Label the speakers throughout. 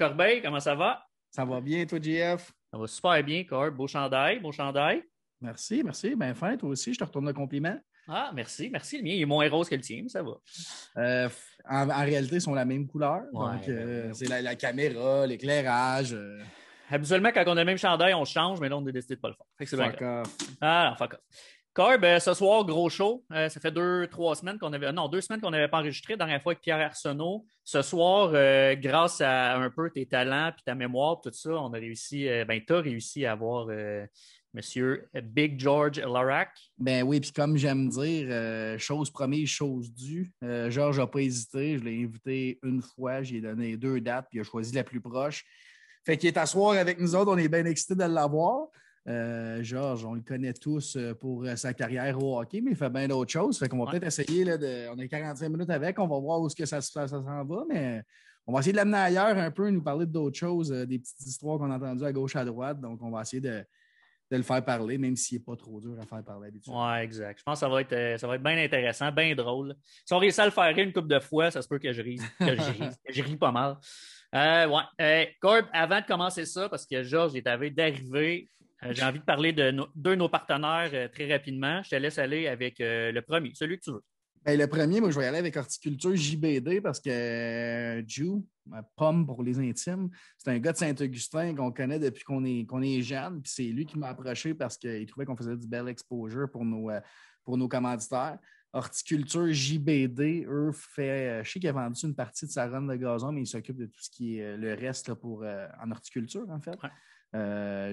Speaker 1: Corbeil, comment ça va?
Speaker 2: Ça va bien, toi, JF?
Speaker 1: Ça va super bien, Corb. Beau chandail, beau chandail.
Speaker 2: Merci, merci. Ben, fin, toi aussi, je te retourne le compliment.
Speaker 1: Ah, merci, merci. Le mien, il est moins rose que le tien, mais ça va.
Speaker 2: En réalité, ils sont la même couleur. Donc,
Speaker 1: Ouais, ben oui.
Speaker 2: c'est la caméra, l'éclairage.
Speaker 1: Habituellement, quand on a le même chandail, on change, mais là, on a décidé de pas le faire. Fait que c'est bien
Speaker 2: Fuck
Speaker 1: grave.
Speaker 2: off.
Speaker 1: Ah, non, fuck off. Corb, ce soir, gros show. Ça fait 2 semaines qu'on avait. Non, 2 semaines qu'on n'avait pas enregistré. Dernière fois avec Pierre Arsenault. Ce soir, grâce à un peu tes talents puis ta mémoire, tout ça, on a réussi. T'as réussi à avoir Monsieur Big George Larac.
Speaker 2: Ben oui, puis comme j'aime dire, chose promise, chose due. Georges n'a pas hésité. Je l'ai invité une fois. J'ai donné 2 dates, puis il a choisi la plus proche. Fait qu'il est à soir avec nous autres. On est bien excités de l'avoir. Georges, on le connaît tous pour sa carrière au hockey, mais il fait bien d'autres choses. Fait qu'on va peut-être essayer, on a 45 minutes avec, on va voir où est-ce que ça s'en va, mais on va essayer de l'amener ailleurs un peu, nous parler d'autres choses, des petites histoires qu'on a entendues à gauche, à droite. Donc, on va essayer de le faire parler, même s'il n'est pas trop dur à faire parler habituellement.
Speaker 1: Ouais, exact. Je pense que ça va être bien intéressant, bien drôle. Si on réussit à le faire rire une couple de fois, ça se peut que je rise, que je ris pas mal. Ouais. Corb, avant de commencer ça, parce que Georges est arrivé d'arriver, j'ai envie de parler de deux de nos partenaires très rapidement. Je te laisse aller avec le premier, celui que tu veux.
Speaker 2: Ben, le premier, moi, je vais y aller avec Horticulture JBD parce que Jew, Pomme pour les intimes, c'est un gars de Saint-Augustin qu'on connaît depuis qu'on est jeune. Puis c'est lui qui m'a approché parce qu'il trouvait qu'on faisait du bel exposure pour nos commanditaires. Horticulture JBD, eux, je sais qu'il a vendu une partie de sa run de gazon, mais il s'occupe de tout ce qui est le reste là, en horticulture, en fait.
Speaker 1: Ouais.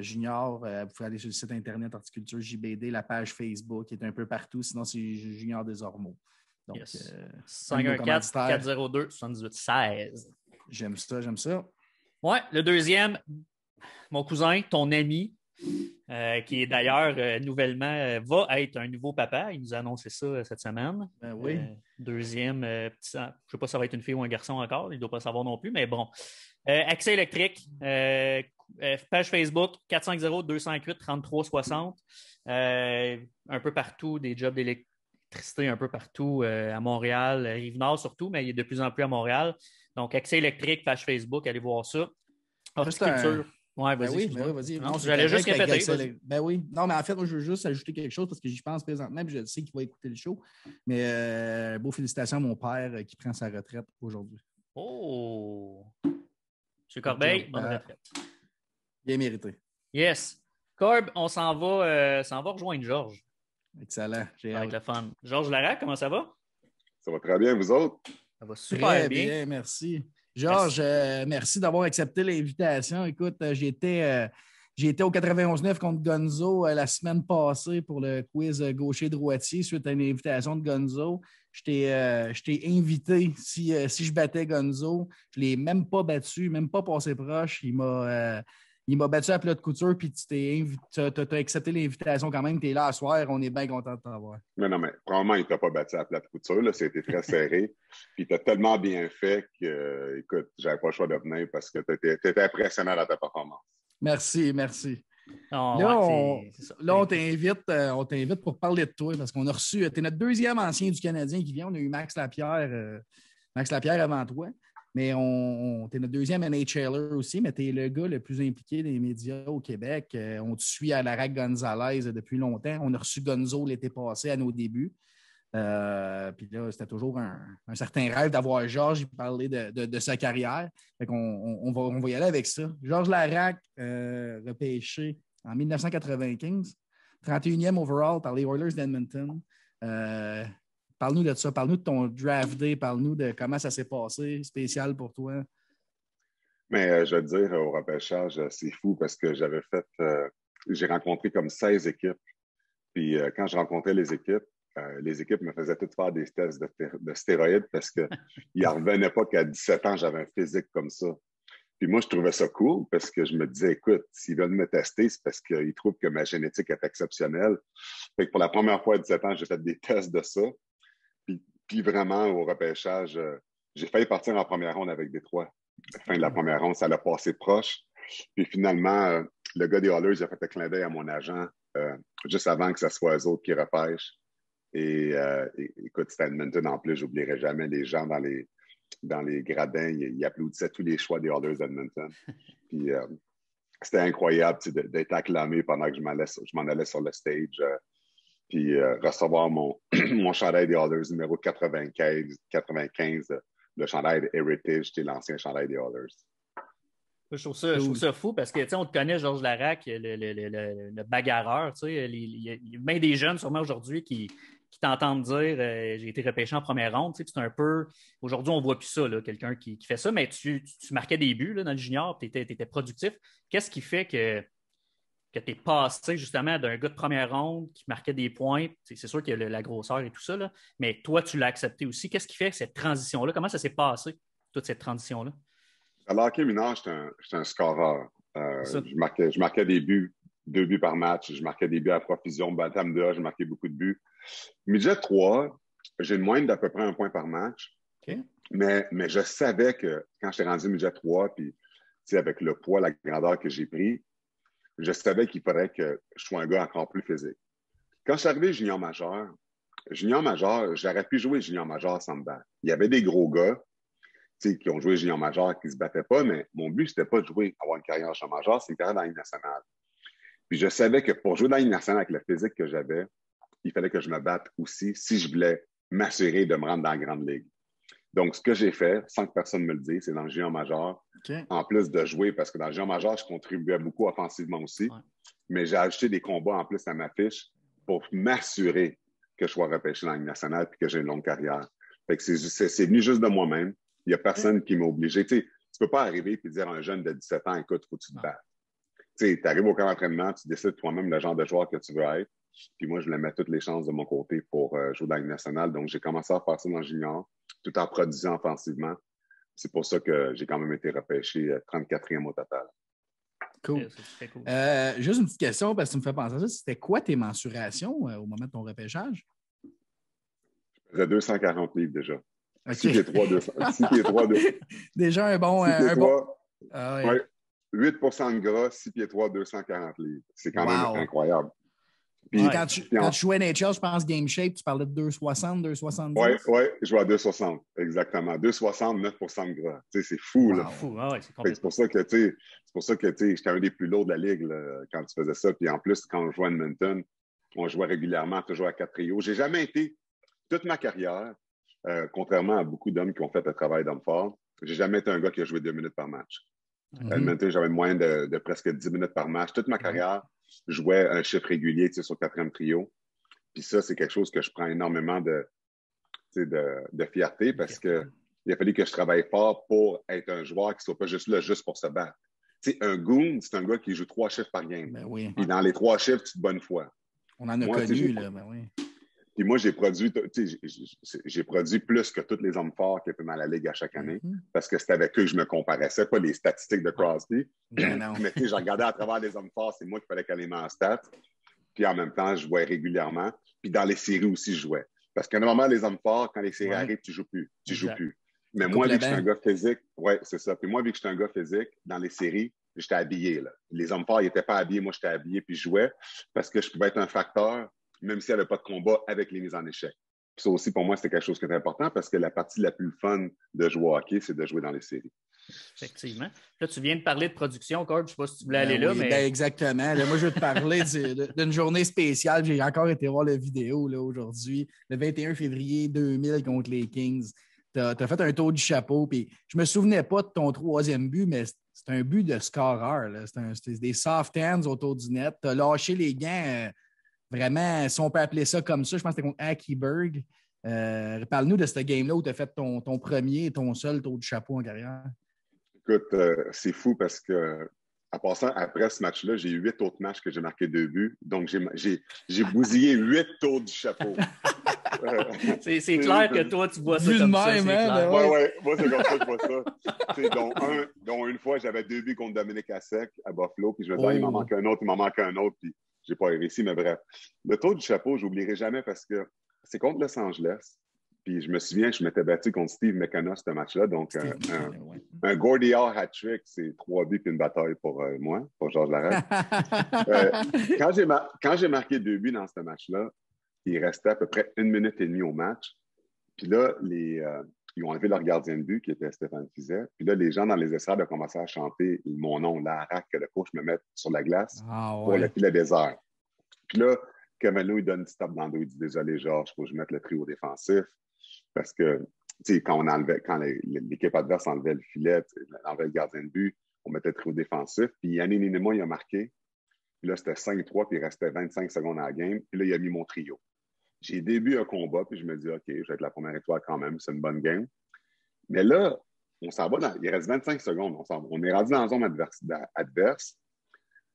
Speaker 2: Junior, vous pouvez aller sur le site internet Horticulture JBD, la page Facebook qui est un peu partout, sinon c'est Junior Desormeaux. Donc,
Speaker 1: Yes.
Speaker 2: un de nos
Speaker 1: 514-402-78-16.
Speaker 2: J'aime ça, j'aime ça.
Speaker 1: Ouais, le deuxième, mon cousin, ton ami, qui est d'ailleurs nouvellement va être un nouveau papa. Il nous a annoncé ça cette semaine.
Speaker 2: Ben oui.
Speaker 1: Deuxième, je ne sais pas si ça va être une fille ou un garçon encore. Il ne doit pas le savoir non plus, mais bon. Accès électrique, page Facebook 450-208-3360. Un peu partout, des jobs d'électricité un peu partout à Montréal, Rive-Nord surtout, mais il est de plus en plus à Montréal. Donc, accès électrique, page Facebook, allez voir ça. Horticulture. Ouais,
Speaker 2: ben
Speaker 1: vas-y.
Speaker 2: Oui, ben oui, vas-y.
Speaker 1: Non, j'allais juste répéter.
Speaker 2: Ben oui. Non, mais en fait, moi, je veux juste ajouter quelque chose parce que j'y pense présentement et je sais qu'il va écouter le show. Mais beau félicitations à mon père qui prend sa retraite aujourd'hui.
Speaker 1: Oh! M. Corbeil, bonne retraite.
Speaker 2: Bien mérité.
Speaker 1: Yes. Corb, on s'en va rejoindre Georges.
Speaker 2: Excellent.
Speaker 1: Ça va être le fun. Georges Larac, comment ça va?
Speaker 3: Ça va très bien, vous autres?
Speaker 1: Ça va super
Speaker 2: très
Speaker 1: bien.
Speaker 2: Merci. Georges, merci d'avoir accepté l'invitation. Écoute, j'étais au 91-9 contre Gonzo la semaine passée pour le quiz gaucher-droitier suite à une invitation de Gonzo. Je t'ai invité si je battais Gonzo. Je ne l'ai même pas battu, même pas passé proche. Il m'a battu à plat de couture, puis tu as accepté l'invitation quand même. Tu es là à soir, on est bien content de t'avoir.
Speaker 3: Non, mais probablement, il ne t'a pas battu à plat de couture. Là. C'était très serré. Puis tu as tellement bien fait que, écoute, j'avais pas le choix de venir parce que tu étais impressionnant dans ta performance.
Speaker 2: Merci.
Speaker 1: Oh,
Speaker 2: là, on t'invite pour parler de toi parce qu'on a reçu. Tu es notre deuxième ancien du Canadien qui vient. On a eu Max Lapierre avant toi. Mais t'es notre deuxième NHLer aussi, mais tu es le gars le plus impliqué des médias au Québec. On te suit à Larac Gonzalez depuis longtemps. On a reçu Gonzo l'été passé à nos débuts. Puis là, c'était toujours un certain rêve d'avoir Georges parler de sa carrière. Fait qu'on on va y aller avec ça. Georges Larac, repêché en 1995, 31e overall par les Oilers d'Edmonton. Parle-nous de ça. Parle-nous de ton draft day. Parle-nous de comment ça s'est passé, spécial pour toi.
Speaker 3: Mais je veux te dire, au repêchage, c'est fou parce que j'ai rencontré comme 16 équipes. Puis quand je rencontrais les équipes me faisaient toutes faire des tests de stéroïdes parce qu'ils n'en revenaient pas qu'à 17 ans, j'avais un physique comme ça. Puis moi, je trouvais ça cool parce que je me disais, écoute, s'ils veulent me tester, c'est parce qu'ils trouvent que ma génétique est exceptionnelle. Fait que pour la première fois à 17 ans, j'ai fait des tests de ça. Puis vraiment, au repêchage, j'ai failli partir en première ronde avec Détroit. À la fin de la première ronde, ça l'a passé proche. Puis finalement, le gars des Oilers, il a fait un clin d'œil à mon agent juste avant que ce soit eux autres qui repêchent. Et écoute, c'était Edmonton en plus, j'oublierai jamais les gens dans les dans les gradins. Il applaudissait tous les choix des Oilers d'Edmonton. Puis c'était incroyable d'être acclamé pendant que je m'en allais sur le stage. Puis recevoir mon chandail des Oilers numéro 95, le chandail de Heritage, qui est l'ancien chandail des Oilers.
Speaker 1: Je trouve ça fou parce que on te connaît, Georges Laraque, le bagarreur. Il y a bien des jeunes, sûrement aujourd'hui, qui t'entendent dire j'ai été repêché en première ronde. C'est un peu. Aujourd'hui, on ne voit plus ça, là, quelqu'un qui fait ça, mais tu marquais des buts là, dans le junior, tu étais productif. Qu'est-ce qui fait que tu es passé justement d'un gars de première ronde qui marquait des points? C'est sûr qu'il y a la grosseur et tout ça, là, mais toi, tu l'as accepté aussi. Qu'est-ce qui fait cette transition-là? Comment ça s'est passé, toute cette transition-là?
Speaker 3: À l'hockey mineur, j'étais un scoreur. Je marquais des buts, 2 buts par match. Je marquais des buts à profusion. Bantam 2A, je marquais beaucoup de buts. Midget 3, j'ai une moyenne d'à peu près 1 point par match.
Speaker 1: Okay.
Speaker 3: Mais je savais que quand j'étais rendu Midget 3, puis avec le poids, la grandeur que j'ai pris, je savais qu'il faudrait que je sois un gars encore plus physique. Quand je suis arrivé junior majeur, j'aurais pu jouer junior majeur sans me battre. Il y avait des gros gars qui ont joué junior majeur, qui ne se battaient pas, mais mon but, c'était pas de jouer, avoir une carrière junior majeur, c'est une carrière dans la Ligue nationale. Puis je savais que pour jouer dans la Ligue nationale avec le physique que j'avais, il fallait que je me batte aussi si je voulais m'assurer de me rendre dans la grande ligue. Donc, ce que j'ai fait, sans que personne me le dise, c'est dans le junior majeur, en plus de jouer, parce que dans le junior majeur, je contribuais beaucoup offensivement aussi, mais j'ai ajouté des combats en plus à ma fiche pour m'assurer que je sois repêché dans la Ligue nationale et que j'ai une longue carrière. Fait que c'est venu juste de moi-même. Il n'y a personne qui m'a obligé. Tu ne peux pas arriver et dire à un jeune de 17 ans, écoute, il faut que tu te battes. Tu arrives au camp d'entraînement, tu décides toi-même le genre de joueur que tu veux être. Puis moi, je voulais mettre toutes les chances de mon côté pour jouer dans la Ligue nationale. Donc, j'ai commencé à faire ça dans le junior, tout en produisant offensivement. C'est pour ça que j'ai quand même été repêché 34e au total.
Speaker 2: Cool. Juste une petite question, parce que tu me fais penser à ça. C'était quoi tes mensurations au moment de ton repêchage?
Speaker 3: Je faisais 240 livres déjà.
Speaker 2: Okay.
Speaker 3: 6 pieds 3, 200. 6 pieds 3, 200.
Speaker 2: Déjà un bon...
Speaker 3: 6 pieds 3,
Speaker 2: Ah,
Speaker 3: ouais. 8 % de gras, 6 pieds 3, 240 livres. C'est quand même incroyable. Puis,
Speaker 2: quand tu jouais NHL, je pense Game Shape, tu parlais de 260, 270?
Speaker 3: Oui, je jouais à 260, exactement. 260, 9 % de gras. C'est fou, là.
Speaker 1: Fou.
Speaker 3: C'est pour ça que, j'étais un des plus lourds de la ligue là, quand tu faisais ça. Puis en plus, quand on jouait à Edmonton, on jouait régulièrement, toujours à 4 trios. J'ai jamais été, toute ma carrière, contrairement à beaucoup d'hommes qui ont fait le travail d'homme fort, j'ai jamais été un gars qui a joué 2 minutes par match. Edmonton, j'avais une moyenne de presque 10 minutes par match. Toute ma carrière, je jouais un chiffre régulier sur 4e trio. Puis ça, c'est quelque chose que je prends énormément de fierté parce qu'il a fallu que je travaille fort pour être un joueur qui ne soit pas juste là juste pour se battre. Un goon, c'est un gars qui joue 3 chiffres par game.
Speaker 2: Ben oui.
Speaker 3: Puis dans les 3 chiffres, tu te bonnes foi.
Speaker 2: On en a connu, là. Ben oui.
Speaker 3: Puis moi, j'ai produit plus que tous les hommes forts qui étaient dans la Ligue à chaque année parce que c'était avec eux que je me comparais. C'est pas les statistiques de Crosby.
Speaker 2: Non.
Speaker 3: Mais je regardais à travers les hommes forts, c'est moi qui fallait caler en stats. Puis en même temps, je jouais régulièrement. Puis dans les séries aussi, je jouais. Parce que normalement, les hommes forts, quand les séries arrivent, tu joues plus. Mais moi, vu que je suis un gars physique, c'est ça. Puis moi, vu que je suis un gars physique, dans les séries, j'étais habillé. Là. Les hommes forts, ils n'étaient pas habillés. Moi, j'étais habillé puis je jouais parce que je pouvais être un facteur même s'il n'y avait pas de combat avec les mises en échec. Puis ça aussi, pour moi, c'était quelque chose qui était important parce que la partie la plus fun de jouer au hockey, c'est de jouer dans les séries.
Speaker 1: Effectivement. Là, tu viens de parler de production, Cord. Je ne sais pas si tu voulais aller là, mais...
Speaker 2: exactement. Là, moi, je vais te parler d'une journée spéciale. J'ai encore été voir la vidéo là, aujourd'hui, le 21 février 2000 contre les Kings. Tu as fait un tour du chapeau. Puis je ne me souvenais pas de ton 3e but, mais c'est un but de scoreur. C'est des soft hands autour du net. Tu as lâché les gants... Vraiment, si on peut appeler ça comme ça, je pense que c'était contre Akiberg. Parle-nous de ce game-là où tu as fait ton premier et ton seul tour du chapeau en carrière.
Speaker 3: Écoute, c'est fou parce que, en passant, après ce match-là, j'ai eu 8 autres matchs que j'ai marqué 2 buts. Donc, j'ai bousillé 8 tours du chapeau.
Speaker 1: C'est clair que toi, tu vois ça comme ça.
Speaker 3: Oui, moi, c'est comme ça que je vois ça. dont une fois, j'avais 2 buts contre Dominique Hasek à Buffalo, puis je me disais, il m'en manque un autre, puis j'ai pas réussi, mais bref. Le tour du chapeau, je n'oublierai jamais parce que c'est contre Los Angeles. Puis je me souviens, je m'étais battu contre Steve McKenna ce match-là. Donc, un Gordie Howe hat-trick, c'est 3 buts et une bataille pour moi, pour Georges Laraque. Quand j'ai marqué 2 buts dans ce match-là, il restait à peu près 1 minute et demie au match. Puis là, ils ont enlevé leur gardien de but, qui était Stéphane Fiset. Puis là, les gens dans les estrades ont commencé à chanter mon nom, l'ARAC, que le coach me mette sur la glace pour le filet désert. Puis là, Camelo, il donne une petite tape dans le dos. Il dit désolé, Georges, il faut que je mette le trio défensif. Parce que, tu sais, quand l'équipe adverse enlevait le filet, enlevait le gardien de but, on mettait le trio défensif. Puis Yannick Ninema, il a marqué. Puis là, c'était 5-3, puis il restait 25 secondes à la game. Puis là, il a mis mon trio. J'ai début un combat, puis je me dis, OK, je vais être la première étoile quand même, c'est une bonne game. Mais là, on s'en va il reste 25 secondes. On est rendu dans la zone adverse.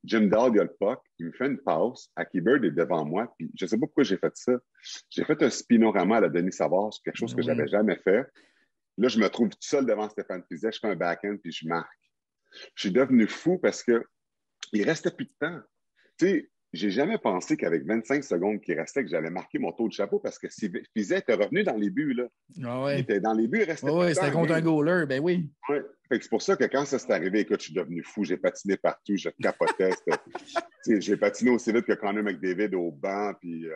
Speaker 3: Jim Dahl, il a le puck, il me fait une passe. Aki Bird est devant moi, puis je ne sais pas pourquoi j'ai fait ça. J'ai fait un spinorama à la Denis Savard, c'est quelque chose que je n'avais jamais fait. Là, je me trouve tout seul devant Stéphane Fiset, je fais un back-end, puis je marque. Je suis devenu fou parce que il restait plus de temps. Tu sais, j'ai jamais pensé qu'avec 25 secondes qui restaient, que j'allais marquer mon taux de chapeau parce que si Fiset était revenu dans les buts, là.
Speaker 2: Ah ouais.
Speaker 3: Il était dans les buts, il restait plus de temps.
Speaker 2: Oui, c'était contre un goaler, ben oui.
Speaker 3: Ouais. Fait que c'est pour ça que quand ça s'est arrivé, écoute, je suis devenu fou, j'ai patiné partout, je capotais. J'ai patiné aussi vite que Connor McDavid au banc, puis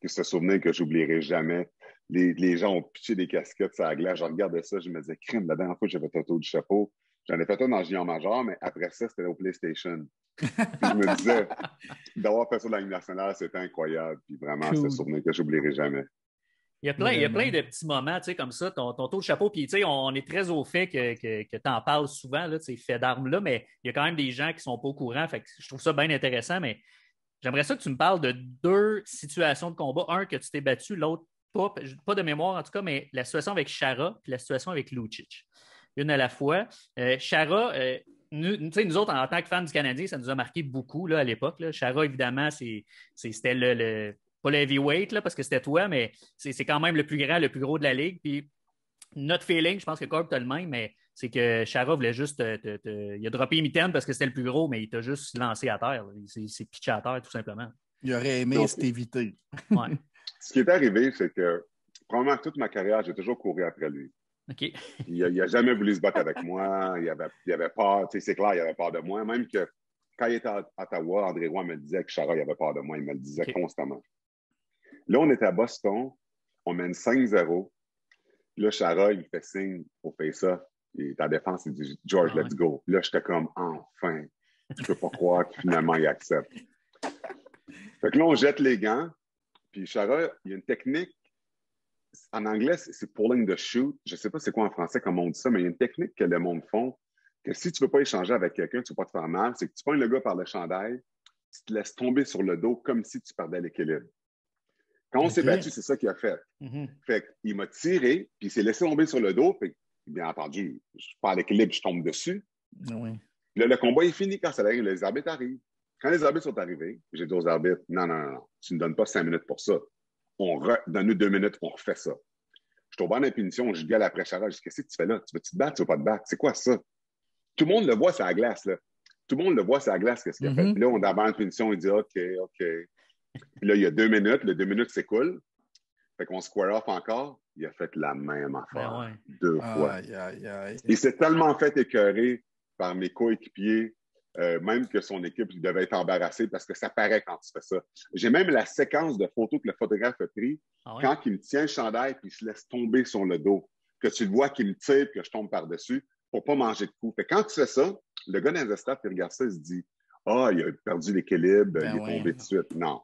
Speaker 3: que ce souvenir que j'oublierai jamais. Les gens ont pitché des casquettes sur la glace, je regardais ça, je me disais, crime, la dernière fois que j'avais fait un taux de chapeau, j'en ai fait un dans Junior Major, mais après ça, c'était au PlayStation. Puis je me disais, d'avoir fait ça dans la Ligue nationale, c'était incroyable. Puis vraiment, c'est un souvenir que j'oublierai jamais.
Speaker 1: Il y a plein de petits moments, tu sais, comme ça, ton taux de chapeau. Puis, tu sais, on est très au fait que tu en parles souvent, là, ces faits d'armes-là, mais il y a quand même des gens qui ne sont pas au courant. Fait que je trouve ça bien intéressant, mais j'aimerais ça que tu me parles de 2 situations de combat. Un, que tu t'es battu, l'autre, pas de mémoire en tout cas, mais la situation avec Chara puis la situation avec Lucic. Une à la fois. Chara, nous autres, en tant que fans du Canadien, ça nous a marqué beaucoup là, à l'époque. Là. Chara, évidemment, c'était pas le heavyweight, là, parce que c'était toi, mais c'est quand même le plus grand, le plus gros de la ligue. Puis notre feeling, je pense que Corp, tu as le même, mais c'est que Chara voulait juste il a droppé Mitten parce que c'était le plus gros, mais il t'a juste lancé à terre. Il s'est pitché à terre, tout simplement.
Speaker 2: Il aurait aimé s'éviter.
Speaker 1: Ouais.
Speaker 3: Ce qui est arrivé, c'est que probablement toute ma carrière, j'ai toujours couru après lui.
Speaker 1: Okay.
Speaker 3: Il n'a jamais voulu se battre avec moi. Il avait peur. Tu sais, c'est clair, il avait peur de moi. Même que quand il était à Ottawa, André Roy me disait que Chara, il avait peur de moi. Il me le disait constamment. Là, on était à Boston. On mène 5-0. Là, Chara, il fait signe au face-off. Il est en défense. Il dit « George, let's go ». Là, j'étais comme « Enfin, je ne peux pas croire que finalement, il accepte ». Fait que là, on jette les gants. Puis Chara, il y a une technique. En anglais, c'est pulling the shoot. Je ne sais pas c'est quoi en français, comment on dit ça, mais il y a une technique que le monde font, que si tu ne veux pas échanger avec quelqu'un, tu ne vas pas te faire mal, c'est que tu pognes le gars par le chandail, tu te laisses tomber sur le dos comme si tu perdais l'équilibre. Quand on s'est battu, c'est ça qu'il a fait. Fait qu'il m'a tiré, puis il s'est laissé tomber sur le dos, puis bien entendu, je perds l'équilibre, je tombe dessus.
Speaker 2: Oui.
Speaker 3: Là, le combat est fini quand ça arrive, les arbitres arrivent. Quand les arbitres sont arrivés, j'ai dit aux arbitres, non, tu ne donnes pas 5 minutes pour ça. Donne-nous 2 minutes, on refait ça. Je tombe en impunition, je gueule après Chara, je dis, qu'est-ce que tu fais là? Tu veux-tu te battre, tu veux pas te battre? C'est quoi ça? Tout le monde le voit sur la glace, là. Tout le monde le voit sur la glace, qu'est-ce qu'il a fait. Puis là, on est avant impunition, il dit, OK. Puis là, il y a 2 minutes, les 2 minutes s'écoulent. Fait qu'on square off encore. Il a fait la même affaire 2 fois. Il s'est tellement fait écœurer par mes coéquipiers, même que son équipe il devait être embarrassé parce que ça paraît quand tu fais ça. J'ai même la séquence de photos que le photographe a pris quand il me tient le chandail et il se laisse tomber sur le dos, que tu le vois qu'il me tire et que je tombe par-dessus pour pas manger de coups. Fait quand tu fais ça, le gars dans le stade qui regarde ça, il se dit « Ah, il a perdu l'équilibre, il est tombé tout de suite. » Non.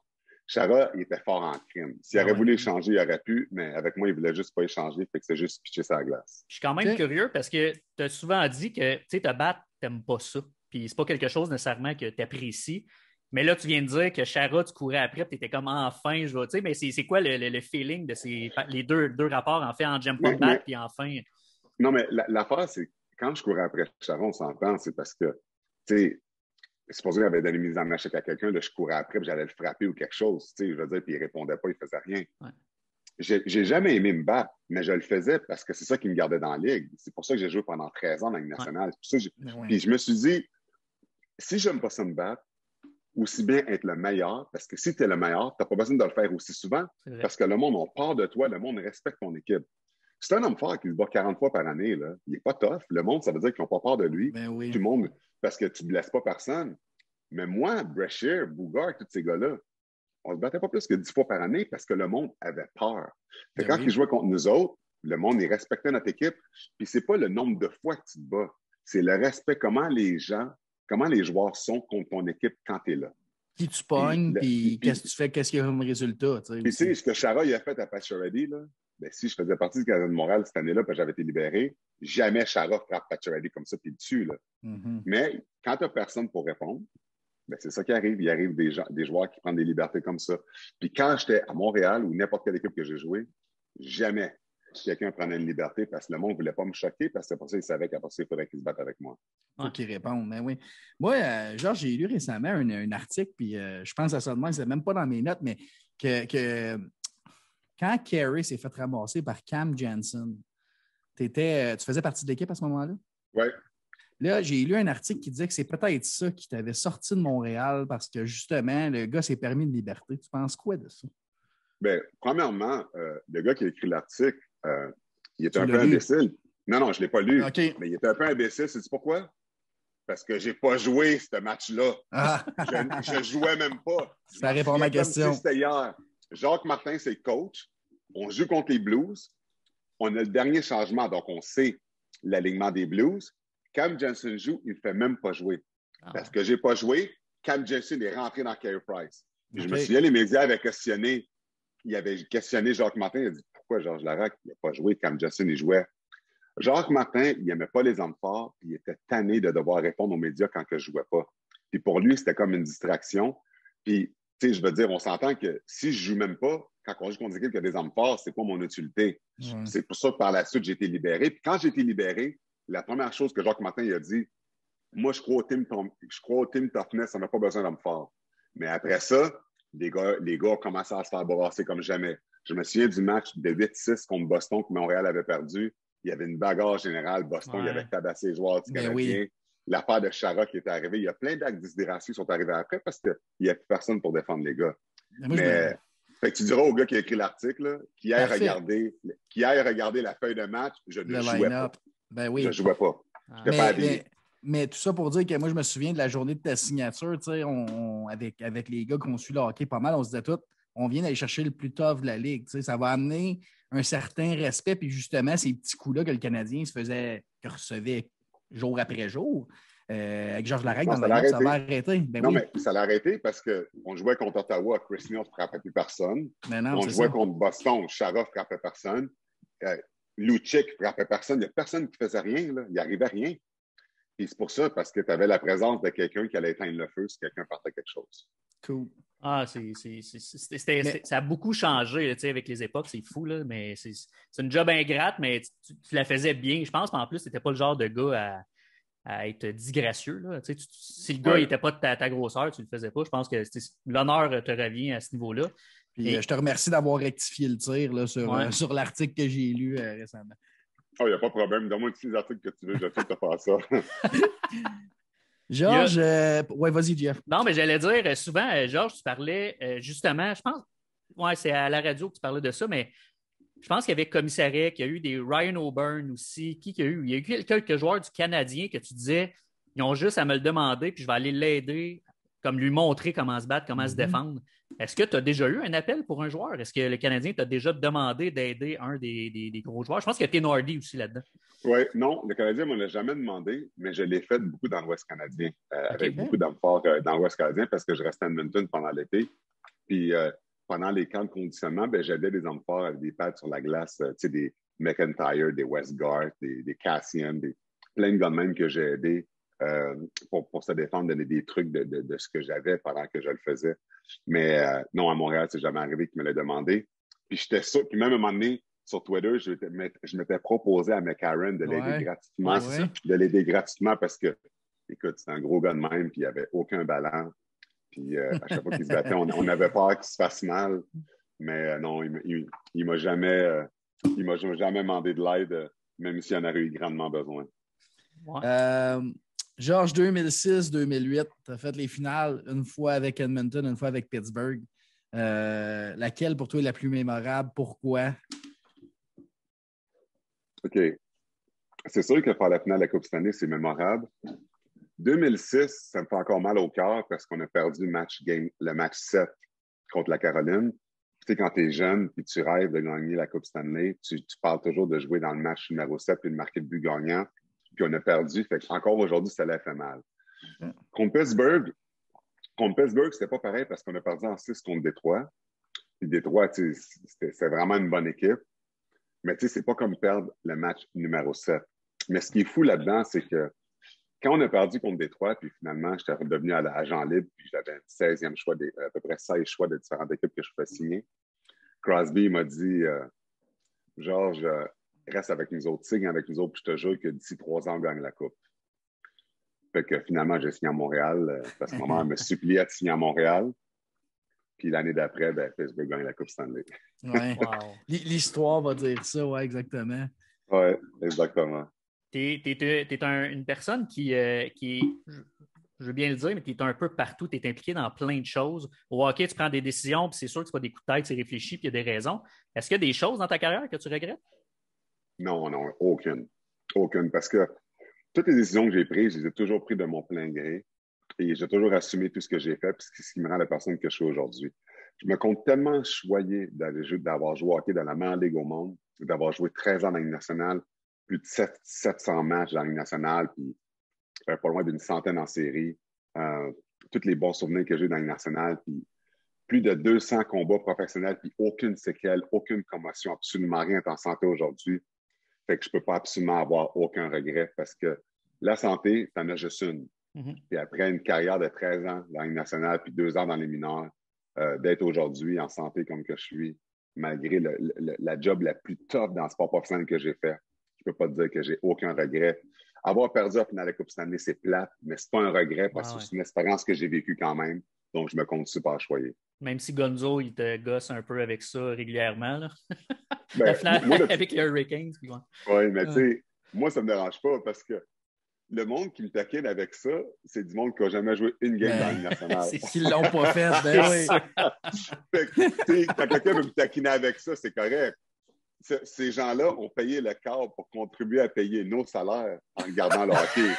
Speaker 3: Chara, il était fort en crime. S'il aurait voulu échanger, il aurait pu, mais avec moi, il voulait juste pas échanger, fait que c'est juste pitcher sa glace.
Speaker 1: Je suis quand même curieux parce que tu as souvent dit que te battre, t'aimes pas ça. Puis c'est pas quelque chose nécessairement que tu apprécies. Mais là, tu viens de dire que Chara, tu courais après, tu étais comme enfin, je vais. Mais c'est quoi le feeling de les deux rapports, en fait, en J'aime pas me battre, puis enfin.
Speaker 3: Non, mais l'affaire, c'est quand je courais après Chara, on s'entend, c'est parce que, tu sais, supposé qu'il avait donné une mise en échec à quelqu'un, là, je courais après, puis j'allais le frapper ou quelque chose, tu sais, je veux dire, puis il répondait pas, il faisait rien. Ouais. J'ai jamais aimé me battre, mais je le faisais parce que c'est ça qui me gardait dans la ligue. C'est pour ça que j'ai joué pendant 13 ans dans la Ligue nationale. C'est pour ça Puis je me suis dit, si j'aime pas ça me battre, aussi bien être le meilleur, parce que si tu es le meilleur, tu n'as pas besoin de le faire aussi souvent, parce que le monde a peur de toi, le monde respecte ton équipe. C'est un homme fort qui se bat 40 fois par année, là. Il n'est pas tough. Le monde, ça veut dire qu'ils n'ont pas peur de lui.
Speaker 2: Ben oui.
Speaker 3: Tout le monde, parce que tu ne blesses pas personne. Mais moi, Brashear, Boogaard, tous ces gars-là, on ne se battait pas plus que 10 fois par année parce que le monde avait peur. Quand ils jouaient contre nous autres, Le monde, il respectait notre équipe. Puis c'est pas le nombre de fois que tu te bats. C'est le respect, comment les joueurs sont contre ton équipe quand tu es là.
Speaker 2: Qui tu pognes, puis qu'est-ce que tu fais, qu'est-ce qu'il y a comme résultat.
Speaker 3: Puis tu sais, ce que Chara il a fait à Pacioretty, là, ben, si je faisais partie du Canadien de Montréal cette année-là, puis j'avais été libéré, jamais Chara frappe Pacioretty comme ça, puis il tue. Là.
Speaker 2: Mm-hmm.
Speaker 3: Mais quand tu n'as personne pour répondre, ben, c'est ça qui arrive. Il arrive des joueurs qui prennent des libertés comme ça. Puis quand j'étais à Montréal ou n'importe quelle équipe que j'ai joué, jamais quelqu'un prenait une liberté parce que le monde ne voulait pas me choquer parce que c'est pour ça qu'il savait qu'après ça, il faudrait qu'il se batte avec moi.
Speaker 2: Il faut qu'il réponde, mais oui. Moi, genre, j'ai lu récemment un article, puis je pense à ça de moi, c'est même pas dans mes notes, mais que quand Carey s'est fait ramasser par Cam Janssen, tu faisais partie de l'équipe à ce moment-là?
Speaker 3: Oui.
Speaker 2: Là, j'ai lu un article qui disait que c'est peut-être ça qui t'avait sorti de Montréal parce que justement, le gars s'est permis une liberté. Tu penses quoi de ça?
Speaker 3: Bien, premièrement, le gars qui a écrit l'article, il était un peu imbécile. Non, je ne l'ai pas lu.
Speaker 2: Okay.
Speaker 3: Mais il était un peu imbécile. Sais-tu pourquoi? Parce que je n'ai pas joué ce match-là.
Speaker 2: Ah.
Speaker 3: Je ne jouais même pas.
Speaker 2: Ça répond à ma question.
Speaker 3: Si c'était hier. Jacques Martin, c'est le coach. On joue contre les Blues. On a le dernier changement, donc on sait l'alignement des Blues. Cam Janssen joue, il ne fait même pas jouer. Parce que je n'ai pas joué, Cam Janssen est rentré dans Carey Price. Okay. Je me souviens, les médias avaient questionné. Il avait questionné Jacques Martin. Il a dit pourquoi Georges Larac n'a pas joué, Cam Janssen, il jouait. Jacques Martin, il n'aimait pas les hommes forts, puis il était tanné de devoir répondre aux médias quand je ne jouais pas. Puis pour lui, c'était comme une distraction. Puis, tu sais, je veux dire, on s'entend que si je ne joue même pas, quand on joue contre des équipes qui ont des hommes forts, c'est pas mon utilité. C'est pour ça que par la suite, j'ai été libéré. Puis quand j'ai été libéré, la première chose que Jacques Martin il a dit, moi, je crois au team toughness, on n'a pas besoin d'hommes forts. Mais après ça, les gars ont commencé à se faire brasser comme jamais. Je me souviens du match de 8-6 contre Boston que Montréal avait perdu. Il y avait une bagarre générale. Boston, il avait tabassé les joueurs du Canadien. Oui. L'affaire de Chara qui est arrivée. Il y a plein d'actes d'hydratation qui sont arrivés après parce qu'il n'y a plus personne pour défendre les gars. Mais fait que tu diras au gars qui a écrit l'article qui aille regarder la feuille de match, je ne jouais pas.
Speaker 2: Ben oui.
Speaker 3: Je ne jouais pas. Je n'étais pas habillé.
Speaker 2: Mais tout ça pour dire que moi, je me souviens de la journée de ta signature, tu sais, avec les gars qu'on suit le hockey pas mal, on se disait tout, on vient d'aller chercher le plus tough de la Ligue. Tu sais, ça va amener un certain respect, puis justement, ces petits coups-là que le Canadien recevait jour après jour, avec Georges Larac dans la Ligue, ça va arrêter. Ben
Speaker 3: non,
Speaker 2: oui.
Speaker 3: mais ça l'a arrêté parce qu'on jouait contre Ottawa, Chris Neal ne frappait plus personne. On jouait contre Boston, Chara ne frappait personne. Lucic ne frappait personne. Il n'y a personne qui faisait rien. Là. Il n'arrivait rien. Et c'est pour ça, parce que tu avais la présence de quelqu'un qui allait éteindre le feu si quelqu'un partait quelque chose.
Speaker 2: Cool.
Speaker 1: Ah, ça a beaucoup changé là, avec les époques, c'est fou, là, mais c'est une job ingrate, mais tu la faisais bien. Je pense qu'en plus, tu n'étais pas le genre de gars à être disgracieux. Là. Si le gars n'était pas de ta grosseur, tu ne le faisais pas. Je pense que l'honneur te revient à ce niveau-là.
Speaker 2: Puis, je te remercie d'avoir rectifié le tir là, sur l'article que j'ai lu récemment.
Speaker 3: Oh, il n'y a pas de problème. Donne-moi tous les articles que tu veux, je vais te faire ça.
Speaker 2: Georges, ouais, vas-y, Jeff.
Speaker 1: Non, mais j'allais dire, souvent, Georges, tu parlais justement, je pense, c'est à la radio que tu parlais de ça, mais je pense qu'il y avait Commissariat, qu'il y a eu des Ryan O'Byrne aussi. Il y a eu quelques joueurs du Canadien que tu disais, ils ont juste à me le demander, puis je vais aller l'aider, comme lui montrer comment se battre, comment se défendre. Est-ce que tu as déjà eu un appel pour un joueur? Est-ce que le Canadien t'a déjà demandé d'aider un des gros joueurs? Je pense qu'il y a Tenordi aussi là-dedans.
Speaker 3: Oui, non, le Canadien ne me l'a jamais demandé, mais je l'ai fait beaucoup dans l'Ouest canadien, avec beaucoup d'hommes forts dans l'Ouest canadien parce que je restais à Edmonton pendant l'été. Puis pendant les camps de conditionnement, j'aidais des hommes forts avec des pads sur la glace, des McIntyre, des Westgard, des Cassian, plein de gars de même que j'ai aidés pour se défendre, donner des trucs de ce que j'avais pendant que je le faisais. Mais non, à Montréal, c'est jamais arrivé qu'il me l'ait demandé. Puis j'étais sûr, puis même à un moment donné, sur Twitter, je m'étais proposé à McCarron de l'aider gratuitement. De l'aider gratuitement parce que, écoute, c'est un gros gars de même, puis il n'y avait aucun ballon. Puis à chaque fois qu'il se battait, on avait peur qu'il se fasse mal. Mais non, il ne m'a jamais demandé de l'aide, même s'il en aurait eu grandement besoin.
Speaker 2: Georges, 2006-2008, tu as fait les finales une fois avec Edmonton, une fois avec Pittsburgh. Laquelle pour toi est la plus mémorable? Pourquoi?
Speaker 3: OK. C'est sûr que faire la finale de la Coupe Stanley, c'est mémorable. 2006, ça me fait encore mal au cœur parce qu'on a perdu le match 7 contre la Caroline. Tu sais, quand tu es jeune puis tu rêves de gagner la Coupe Stanley, tu parles toujours de jouer dans le match numéro 7 puis de marquer le but gagnant, puis on a perdu. Fait encore aujourd'hui, ça l'a fait mal. Contre Pittsburgh, c'était pas pareil parce qu'on a perdu en 6 contre Détroit. Puis Détroit, c'était vraiment une bonne équipe. Mais tu sais, c'est pas comme perdre le match numéro 7. Mais ce qui est fou là-dedans, c'est que quand on a perdu contre Détroit, puis finalement, j'étais devenu agent libre, puis j'avais un 16e choix, à peu près 16 choix de différentes équipes que je pouvais signer. Crosby m'a dit Georges, reste avec nous autres, signe avec nous autres, puis je te jure que d'ici 3 ans, on gagne la Coupe. Fait que finalement, j'ai signé à Montréal, parce que maman me suppliait de signer à Montréal. Puis l'année d'après, Pittsburgh gagne la Coupe Stanley.
Speaker 2: Ouais. Wow. L'histoire va dire ça, ouais, exactement.
Speaker 3: Oui, exactement.
Speaker 1: T'es une personne qui est, je veux bien le dire, mais tu es un peu partout, tu es impliqué dans plein de choses. Au hockey, tu prends des décisions, puis c'est sûr que ce pas des coups de tête, c'est réfléchi, puis il y a des raisons. Est-ce qu'il y a des choses dans ta carrière que tu regrettes?
Speaker 3: Non, aucune. Aucune, parce que toutes les décisions que j'ai prises, je les ai toujours prises de mon plein gré et j'ai toujours assumé tout ce que j'ai fait, puis c'est ce qui me rend la personne que je suis aujourd'hui. Je me compte tellement choyé d'avoir joué au hockey dans la meilleure ligue au monde, d'avoir joué 13 ans dans la Ligue nationale, plus de 700 matchs dans la Ligue nationale, puis pas loin d'une centaine en série. Tous les bons souvenirs que j'ai dans la Ligue nationale, puis plus de 200 combats professionnels, puis aucune séquelle, aucune commotion, absolument rien est en santé aujourd'hui. Fait que je peux pas absolument avoir aucun regret parce que la santé, t'en as juste une. Puis après une carrière de 13 ans dans la Ligue nationale, puis 2 ans dans les mineurs, d'être aujourd'hui en santé comme que je suis, malgré la job la plus tough dans le sport professionnel que j'ai fait, je peux pas te dire que j'ai aucun regret. Avoir perdu la finale de la Coupe Stanley, c'est plate, mais c'est pas un regret parce que c'est une expérience que j'ai vécue quand même. Donc, je me compte super choyé.
Speaker 1: Même si Gonzo, il te gosse un peu avec ça régulièrement. Là.
Speaker 3: Ben,
Speaker 1: la finale avec les Hurricanes.
Speaker 3: Oui, mais tu sais, moi, ça me dérange pas parce que le monde qui me taquine avec ça, c'est du monde qui n'a jamais joué une game dans la Ligue nationale.
Speaker 2: C'est qu'ils l'ont pas fait, ben oui.
Speaker 3: Fait que, quand quelqu'un veut me taquiner avec ça, c'est correct. Ces gens-là ont payé le cadre pour contribuer à payer nos salaires en regardant le hockey.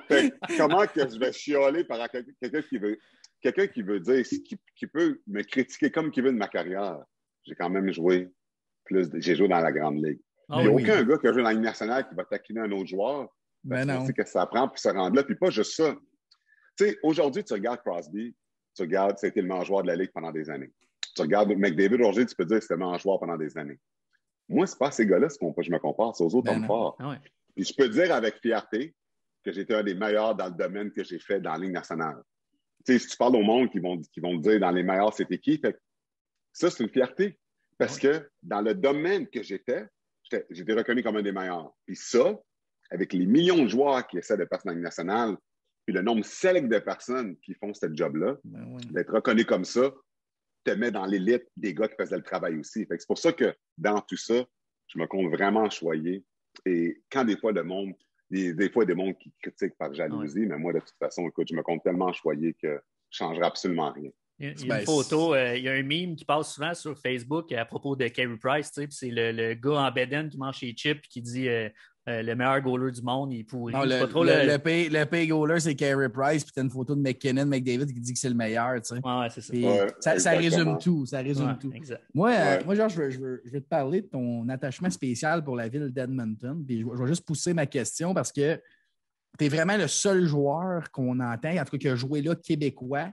Speaker 3: Fait que, comment que je vais chialer par quelqu'un qui veut dire, qui peut me critiquer comme qu'il veut de ma carrière? J'ai quand même joué j'ai joué dans la Grande Ligue. Il n'y a aucun gars qui a joué dans la Ligue nationale qui va taquiner un autre joueur.
Speaker 2: Ben non.
Speaker 3: Tu sais que ça prend pour se rendre là. Puis pas juste ça. Tu sais, aujourd'hui, tu regardes Crosby, tu regardes, ça a été le meilleur joueur de la Ligue pendant des années. Tu regardes McDavid aujourd'hui, tu peux dire que c'était le meilleur joueur pendant des années. Moi, c'est pas à ces gars-là que je me compare, c'est aux autres hommes forts. Puis je peux dire avec fierté que j'étais un des meilleurs dans le domaine que j'ai fait dans la Ligue nationale. Tu sais, si tu parles au monde qui vont te dire dans les meilleurs, c'était qui? Fait que ça, c'est une fierté. Parce que dans le domaine que j'étais reconnu comme un des meilleurs. Puis ça, avec les millions de joueurs qui essaient de passer dans la Ligue nationale, puis le nombre select de personnes qui font ce job-là, d'être reconnu comme ça, te met dans l'élite des gars qui faisaient le travail aussi. Fait que c'est pour ça que dans tout ça, je me compte vraiment choyé. Et quand des fois, des fois, des mondes qui critiquent par jalousie, mais moi, de toute façon, écoute, je me compte tellement choyé que je ne changerai absolument rien.
Speaker 1: Il y a une photo, il y a un meme qui passe souvent sur Facebook à propos de Carey Price. C'est le gars en bedaine qui mange ses chips et qui dit le meilleur goaler du monde, il est pourri.
Speaker 2: Non, le pay goaler, c'est Carey Price, puis tu as une photo de McKinnon, McDavid qui dit que c'est le meilleur. Tu sais.
Speaker 1: Ouais, c'est ça.
Speaker 2: Ça résume tout. Ça résume tout.
Speaker 1: Exact.
Speaker 2: Moi, genre, je veux te parler de ton attachement spécial pour la ville d'Edmonton. Puis je vais juste pousser ma question parce que tu es vraiment le seul joueur qu'on entend, en tout cas qui a joué là, québécois,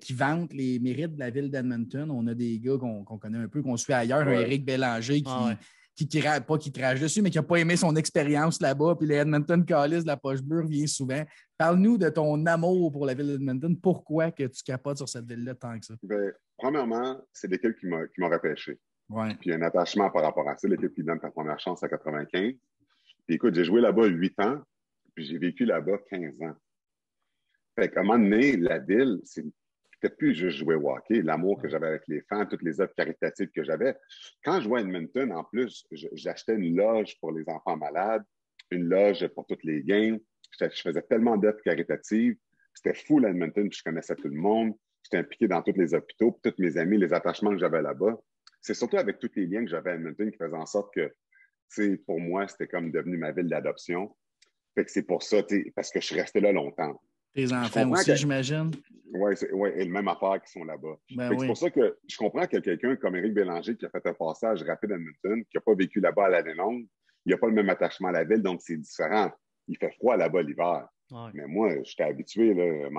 Speaker 2: qui vante les mérites de la ville d'Edmonton. On a des gars qu'on connaît un peu, qu'on suit ailleurs, un Éric Bélanger qui crache dessus, mais qui n'a pas aimé son expérience là-bas. Puis les Edmonton Callis de la Poche-Bleue revient souvent. Parle-nous de ton amour pour la ville d'Edmonton. Pourquoi que tu capotes sur cette ville-là tant que ça?
Speaker 3: Bien, premièrement, c'est l'équipe qui m'a repêché.
Speaker 2: Ouais.
Speaker 3: Puis il y a un attachement par rapport à ça. L'équipe qui donne ta première chance à 95. Puis écoute, j'ai joué là-bas 8 ans. Puis j'ai vécu là-bas 15 ans. Fait qu'à un moment donné, la ville, c'était plus juste jouer au hockey, l'amour que j'avais avec les fans, toutes les œuvres caritatives que j'avais. Quand je jouais à Edmonton, en plus, j'achetais une loge pour les enfants malades, une loge pour toutes les games. Je faisais tellement d'œuvres caritatives. C'était fou, à Edmonton, puis je connaissais tout le monde. J'étais impliqué dans tous les hôpitaux, puis tous mes amis, les attachements que j'avais là-bas. C'est surtout avec tous les liens que j'avais à Edmonton qui faisaient en sorte que, pour moi, c'était comme devenu ma ville d'adoption. Fait que c'est pour ça, parce que je suis resté là longtemps.
Speaker 2: Tes enfants aussi, j'imagine.
Speaker 3: Oui, et le même affaire qui sont là-bas.
Speaker 2: Ben
Speaker 3: C'est pour ça que je comprends que quelqu'un comme Éric Bélanger qui a fait un passage rapide à Edmonton, qui n'a pas vécu là-bas à l'année longue, il n'a pas le même attachement à la ville, donc c'est différent. Il fait froid là-bas l'hiver. Ouais. Mais moi, j'étais habitué, là,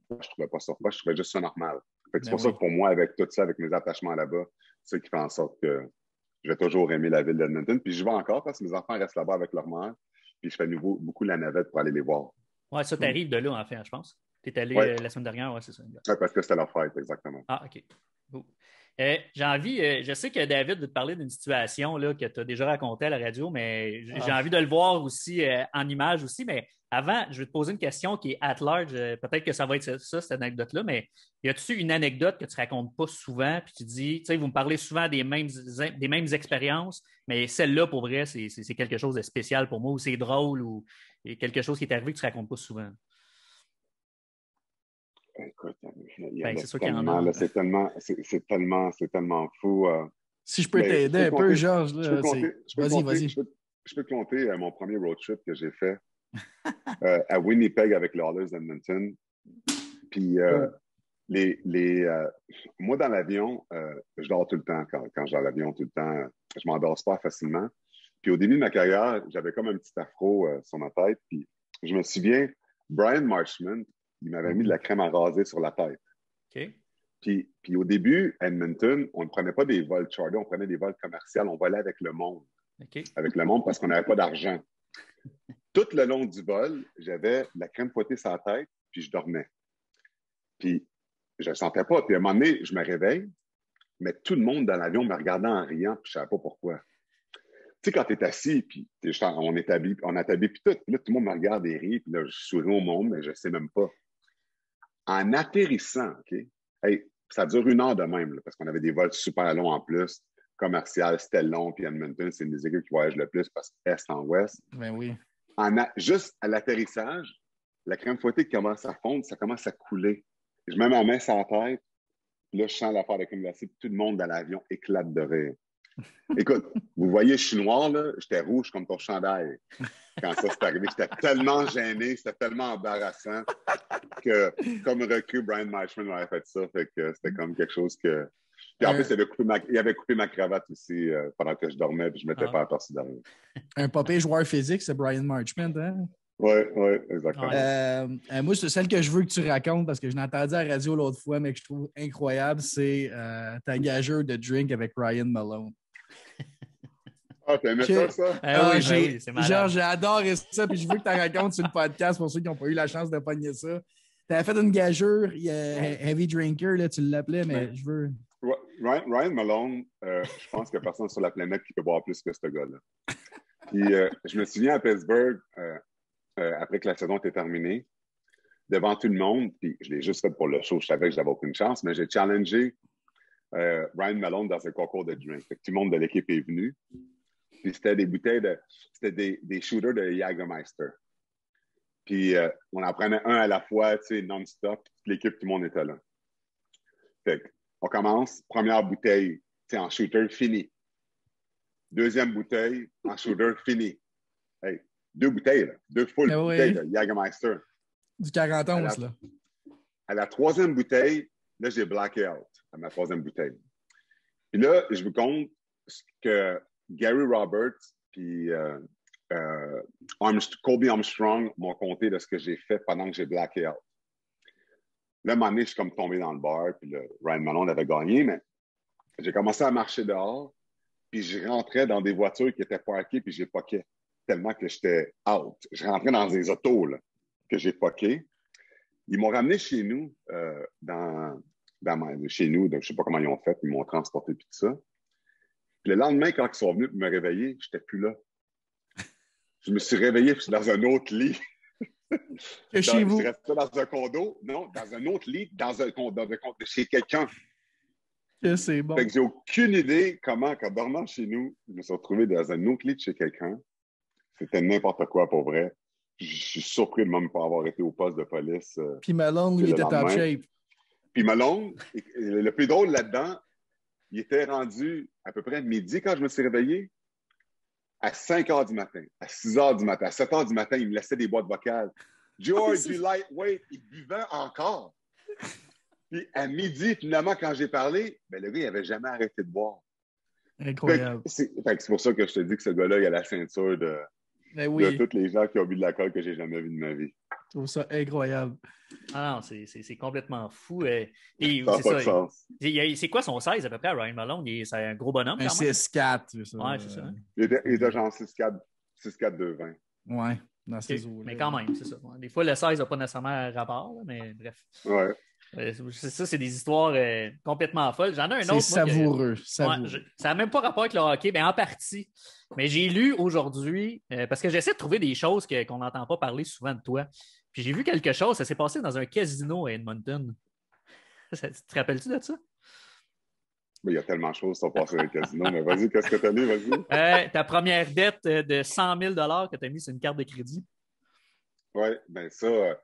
Speaker 3: je trouvais pas ça froid, je trouvais juste ça normal. C'est pour ça que pour moi, avec tout ça, avec mes attachements là-bas, c'est ça qui fait en sorte que j'ai toujours aimé la ville d'Edmonton. Puis je vais encore parce que mes enfants restent là-bas avec leur mère. Puis je fais beaucoup la navette pour aller les voir.
Speaker 1: Oui, ça t'arrive de là, en fait, je pense. Tu es allé la semaine dernière, c'est ça.
Speaker 3: Oui, parce que c'était leur fête, exactement.
Speaker 1: Ah, OK. Cool. J'ai envie, je sais que David veut te parler d'une situation là, que tu as déjà racontée à la radio, mais j'ai envie de le voir aussi en image aussi. Mais avant, je vais te poser une question qui est at large. Peut-être que ça va être ça, cette anecdote-là, mais y a-tu une anecdote que tu racontes pas souvent, puis tu dis, tu sais, vous me parlez souvent des mêmes expériences, mais celle-là, pour vrai, c'est quelque chose de spécial pour moi, ou c'est drôle, ou quelque chose qui est arrivé que tu racontes pas souvent?
Speaker 3: Écoute, c'est tellement fou.
Speaker 2: Si je peux t'aider un peu, Georges.
Speaker 3: Vas-y. Je peux te compter mon premier road trip que j'ai fait à Winnipeg avec les Oilers d'Edmonton. Puis, moi, dans l'avion, je dors tout le temps. Quand j'ai l'avion, tout le temps, je m'endors pas facilement. Puis, au début de ma carrière, j'avais comme un petit afro sur ma tête. Puis, je me souviens, Brian Marchment, il m'avait mis de la crème à raser sur la tête.
Speaker 1: Okay.
Speaker 3: Puis au début, à Edmonton, on ne prenait pas des vols charter, on prenait des vols commerciaux. On volait avec le monde.
Speaker 1: Okay.
Speaker 3: Avec le monde parce qu'on n'avait pas d'argent. Tout le long du vol, j'avais de la crème fouettée sur la tête, puis je dormais. Puis je ne sentais pas. Puis à un moment donné, je me réveille, mais tout le monde dans l'avion me regardait en riant, puis je ne savais pas pourquoi. Tu sais, quand tu es assis, puis on est habillé, puis tout le monde me regarde et rit, puis là, je souris au monde, mais je ne sais même pas. En atterrissant, OK? Hey, ça dure 1 heure de même, là, parce qu'on avait des vols super longs en plus. Commercial, c'était long, puis Edmonton, c'est une des équipes qui voyagent le plus parce que est en ouest.
Speaker 2: Ben oui.
Speaker 3: Juste à l'atterrissage, la crème fouettée qui commence à fondre, ça commence à couler. Je mets ma main sur la tête, puis là, je sens l'affaire de crème glacée, puis tout le monde dans l'avion éclate de rire. Écoute, vous voyez, je suis noir, là, j'étais rouge comme ton chandail. Quand ça s'est arrivé, j'étais tellement gêné, c'était tellement embarrassant que, comme recul, Brian Marchment m'avait fait ça. Fait que c'était comme quelque chose que. Puis en plus, il avait coupé ma cravate aussi pendant que je dormais, puis je ne m'étais pas aperçu derrière.
Speaker 2: Un popé joueur physique, c'est Brian Marchment, hein?
Speaker 3: Oui, exactement.
Speaker 2: Moi, c'est celle que je veux que tu racontes parce que je l'ai entendu à la radio l'autre fois, mais que je trouve incroyable, c'est ta gageure de drink avec Ryan Malone.
Speaker 3: Ah, t'aimais ça?
Speaker 1: Oui, c'est malade.
Speaker 2: Genre, j'ai adoré ça, puis je veux que tu racontes sur le podcast pour ceux qui n'ont pas eu la chance de pogner ça. Tu avais fait une gageure, Heavy Drinker, là, tu l'appelais, mais je veux...
Speaker 3: Ryan Malone, je pense qu'il n'y a personne sur la planète qui peut boire plus que ce gars-là. Puis, je me souviens à Pittsburgh, après que la saison était terminée, devant tout le monde, puis je l'ai juste fait pour le show, je savais que je n'avais aucune chance, mais j'ai challengé Ryan Malone dans un concours de drink. Tout le monde de l'équipe est venu. Puis c'était des bouteilles c'était des shooters de Jägermeister. Puis on en prenait un à la fois, tu sais, non-stop. Toute l'équipe, tout le monde était là. Fait qu'on commence, première bouteille, tu sais, en shooter, fini. Deuxième bouteille, en shooter, fini. Hey, 2 bouteilles, là. 2 full bouteilles de Jägermeister.
Speaker 2: Du 40-11, là.
Speaker 3: À la 3e bouteille, là, j'ai blacké out à ma 3e bouteille. Puis là, je vous compte que Gary Roberts puis Colby Armstrong m'ont compté de ce que j'ai fait pendant que j'ai blacké out. Là, à un moment donné, je suis comme tombé dans le bar, puis Ryan Malone avait gagné, mais j'ai commencé à marcher dehors, puis je rentrais dans des voitures qui étaient parquées, puis j'ai poqué tellement que j'étais out. Je rentrais dans des autos là, que j'ai poqué. Ils m'ont ramené chez nous, chez nous, donc je ne sais pas comment ils ont fait, ils m'ont transporté puis tout ça. Puis le lendemain, quand ils sont venus pour me réveiller, je n'étais plus là. Je me suis réveillé dans un autre lit.
Speaker 2: Chez vous?
Speaker 3: Je restais dans un condo. Non, dans un autre lit, dans un condo chez quelqu'un.
Speaker 2: C'est bon.
Speaker 3: Fait que j'ai aucune idée comment, en dormant chez nous, je me suis retrouvé dans un autre lit de chez quelqu'un. C'était n'importe quoi pour vrai. Je suis surpris de même pas avoir été au poste de police.
Speaker 2: Puis Malone, lui, il était top shape.
Speaker 3: Puis Malone, le plus drôle là-dedans, il était rendu à peu près midi quand je me suis réveillé. À 5 h du matin, à 6 h du matin, à 7 h du matin, il me laissait des boîtes vocales. George, du lightweight, il buvait encore. Puis à midi, finalement, quand j'ai parlé, ben, le gars, il n'avait jamais arrêté de boire.
Speaker 2: Incroyable.
Speaker 3: C'est pour ça que je te dis que ce gars-là, il a la ceinture de tous les gens qui ont bu de l'alcool que j'ai jamais vu de ma vie.
Speaker 2: Je trouve ça incroyable.
Speaker 1: Ah non, c'est complètement fou.
Speaker 3: Ça n'a pas de sens.
Speaker 1: C'est quoi son size à peu près à Ryan Malone? C'est un gros bonhomme
Speaker 2: un
Speaker 1: quand même?
Speaker 2: 6'4".
Speaker 1: Ouais, c'est ça.
Speaker 3: Il était genre 6'4", 220.
Speaker 2: Ouais, dans ces eaux-là.
Speaker 1: Mais quand même, c'est ça. Des fois, le size n'a pas nécessairement rapport, là, mais bref.
Speaker 3: Ouais.
Speaker 1: Ça, c'est des histoires complètement folles. J'en ai un autre.
Speaker 2: C'est savoureux.
Speaker 1: Ça n'a même pas rapport avec le hockey, mais en partie. Mais j'ai lu aujourd'hui, parce que j'essaie de trouver des choses qu'on n'entend pas parler souvent de toi. Puis j'ai vu quelque chose, ça s'est passé dans un casino à Edmonton. Tu te rappelles-tu de ça?
Speaker 3: Mais il y a tellement de choses qui sont passées dans le casino. Mais vas-y, qu'est-ce que tu as lu? Vas-y.
Speaker 1: Ta première dette de 100 000 que tu as mis sur une carte de crédit.
Speaker 3: Oui, bien ça.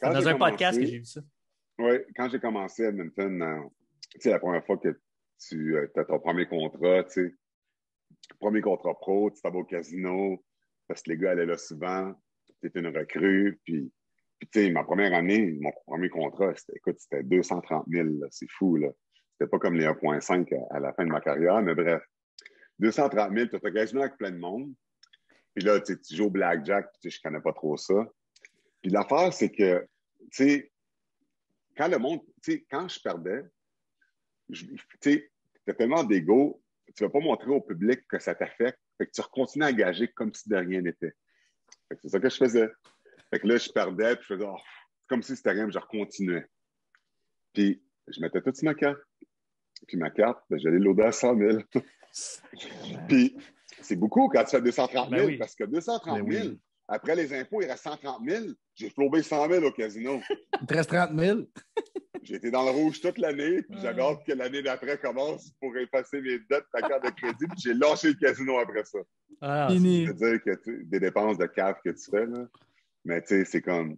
Speaker 1: C'est dans un podcast que j'ai vu ça.
Speaker 3: Oui, quand j'ai commencé à Edmonton, tu sais, la première fois que tu as ton premier contrat, tu sais, premier contrat pro, tu t'en vas au casino, parce que les gars allaient là souvent, tu étais une recrue, puis tu sais, ma première année, mon premier contrat, c'était 230 000, là, c'est fou, là. C'était pas comme les 1,5 à la fin de ma carrière, mais bref, 230 000, tu as un casino avec plein de monde, puis là, tu joues au blackjack, puis je connais pas trop ça. Puis l'affaire, c'est que, tu sais, quand le monde, tu sais, quand je perdais, tu sais, tu as tellement d'ego, tu ne vas pas montrer au public que ça t'affecte, fait que tu continues à engager comme si de rien n'était. C'est ça que je faisais. Fait que là, je perdais, puis je faisais, comme si c'était rien, puis je continuais. Puis, je mettais tout sur ma carte. Puis ma carte, ben, j'allais loader à 100 000. Puis, c'est beaucoup quand tu fais 230 000, parce que 230 000, après les impôts, il reste 130 000. J'ai flobé 100 000 au casino.
Speaker 2: Il te reste 30 000.
Speaker 3: J'ai été dans le rouge toute l'année, puis j'avais hâte que l'année d'après commence pour effacer mes dettes, ta carte de crédit, puis j'ai lâché le casino après ça. C'est-à-dire que des dépenses de cave que tu fais, là, mais tu sais, c'est comme...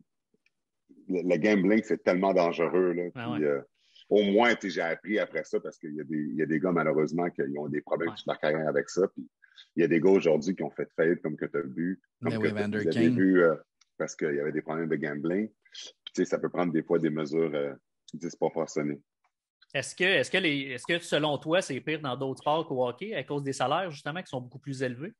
Speaker 3: Le gambling, c'est tellement dangereux, là. Puis, au moins, j'ai appris après ça, parce qu'il y a des gars, malheureusement, qui ont des problèmes toute leur carrière avec ça, puis il y a des gars aujourd'hui qui ont fait faillite, comme que tu as vu, comme que vous avez vu, parce qu'il y avait des problèmes de gambling. Puis, tu sais, ça peut prendre des fois des mesures disproportionnées.
Speaker 1: Est-ce que, selon toi, c'est pire dans d'autres sports qu'au hockey à cause des salaires, justement, qui sont beaucoup plus élevés?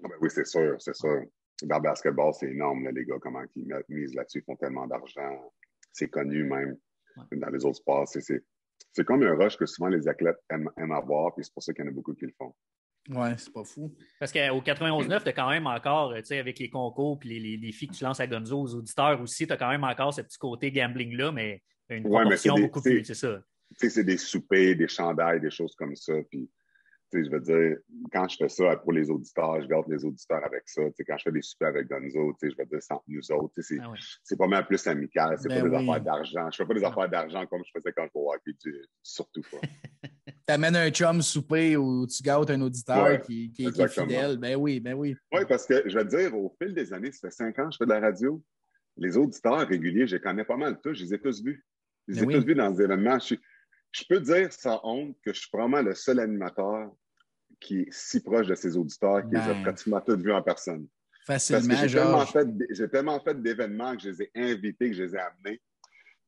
Speaker 3: Ben oui, c'est sûr, c'est sûr. Dans le basketball, c'est énorme, là, les gars, comment ils misent là-dessus, ils font tellement d'argent. C'est connu même. Dans les autres sports, c'est comme un rush que souvent les athlètes aiment avoir, puis c'est pour ça qu'il y en a beaucoup qui le font.
Speaker 2: Ouais, c'est pas fou.
Speaker 1: Parce qu'au 91-9, tu as quand même encore, tu sais, avec les concours puis les filles que tu lances à Gonzo aux auditeurs aussi, tu as quand même encore ce petit côté gambling-là, mais une proportion beaucoup plus, c'est ça.
Speaker 3: Tu sais, c'est des soupers, des chandails, des choses comme ça, puis tu sais, je veux dire, quand je fais ça pour les auditeurs, je garde les auditeurs avec ça. Tu sais, quand je fais des soupers avec Gonzo, tu sais, je veux dire, sans nous autres, tu sais, c'est pas mal plus amical. C'est pas des affaires d'argent. Je fais pas des affaires d'argent comme je faisais quand je jouais au hockey, surtout pas.
Speaker 2: T'amènes un chum souper ou tu gâtes un auditeur qui est fidèle. Ben oui. Oui,
Speaker 3: parce que, je vais te dire, au fil des années, ça fait 5 ans que je fais de la radio, les auditeurs réguliers, je les connais pas mal tous. Je les ai tous vus. Je les ai tous vus dans des événements. Je peux dire sans honte que je suis vraiment le seul animateur qui est si proche de ses auditeurs qu'ils les a pratiquement tous vus en personne.
Speaker 2: Facilement,
Speaker 3: parce que j'ai tellement fait d'événements que je les ai invités, que je les ai amenés.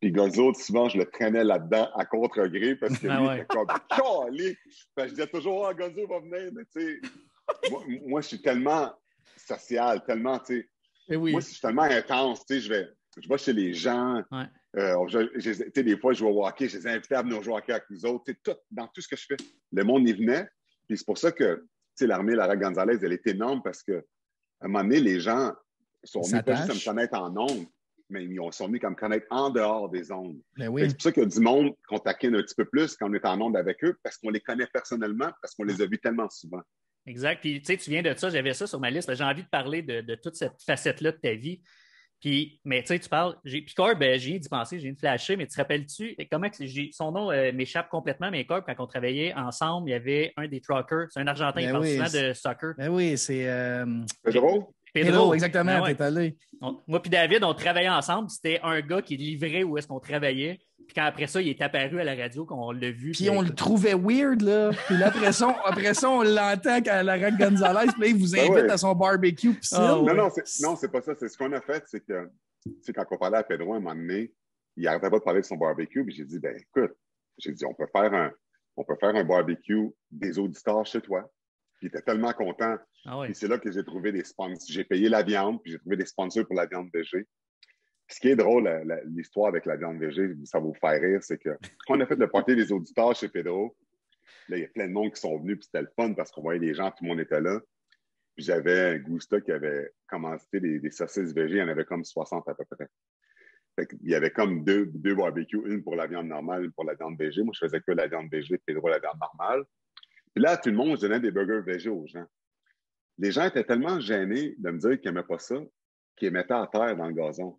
Speaker 3: Puis Gonzo, souvent, je le traînais là-dedans à contre-gré parce que lui, il était comme calé. Je disais toujours, Gonzo va venir. Mais tu sais, moi, je suis tellement social, tellement, tu sais. Moi, je suis tellement intense, tu sais, je vais chez les gens. Des fois, je vais au hockey, je les invitais à venir jouer au hockey avec nous autres. Dans tout ce que je fais, le monde y venait. Puis c'est pour ça que l'armée Lara Gonzalez, elle est énorme parce qu'à un moment donné, les gens sont venus pas juste à me connaître en ondes, mais ils sont venus à me connaître en dehors des ondes. C'est pour ça qu'il y a du monde qu'on taquine un petit peu plus quand on est en ondes avec eux parce qu'on les connaît personnellement, parce qu'on les a vus tellement souvent.
Speaker 1: Exact. Puis tu viens de ça, j'avais ça sur ma liste. J'ai envie de parler de toute cette facette-là de ta vie. Mais tu sais, tu parles. Puis Corb, j'ai d'y penser, j'ai une flashée, mais te rappelles-tu comment son nom m'échappe complètement, mais Corb, quand on travaillait ensemble, il y avait un des truckers, c'est un Argentin, il parle souvent de soccer.
Speaker 2: Ben oui, c'est
Speaker 1: Pedro,
Speaker 2: exactement, t'es allé.
Speaker 1: Moi puis David, on travaillait ensemble, c'était un gars qui livrait où est-ce qu'on travaillait. puis quand après ça, il est apparu à la radio, qu'on l'a vu.
Speaker 2: Puis on le trouvait weird, là. Puis là, après ça, on l'entend quand la Rock Gonzalez, puis là, il vous invite à son barbecue piscine.
Speaker 3: Non, c'est pas ça. C'est ce qu'on a fait, c'est que quand on parlait à Pedro, à un moment donné, il n'arrêtait pas de parler de son barbecue, puis j'ai dit, ben écoute, on peut faire un barbecue des auditeurs chez toi. Puis il était tellement content. Puis c'est là que j'ai trouvé des sponsors. J'ai payé la viande, puis j'ai trouvé des sponsors pour la viande végé. Ce qui est drôle, l'histoire avec la viande végé, ça va vous faire rire, c'est que quand on a fait le party des auditeurs chez Pedro, là, il y a plein de monde qui sont venus, puis c'était le fun parce qu'on voyait les gens, tout le monde était là. Puis j'avais Gusta qui avait commandité des saucisses végé, il y en avait comme 60 à peu près. Fait il y avait comme deux barbecues, une pour la viande normale, une pour la viande végé. Moi, je faisais que la viande végé, Pedro la viande normale. Puis là, tout le monde, je donnais des burgers végé aux gens. Les gens étaient tellement gênés de me dire qu'ils n'aimaient pas ça, qu'ils les mettaient à terre dans le gazon.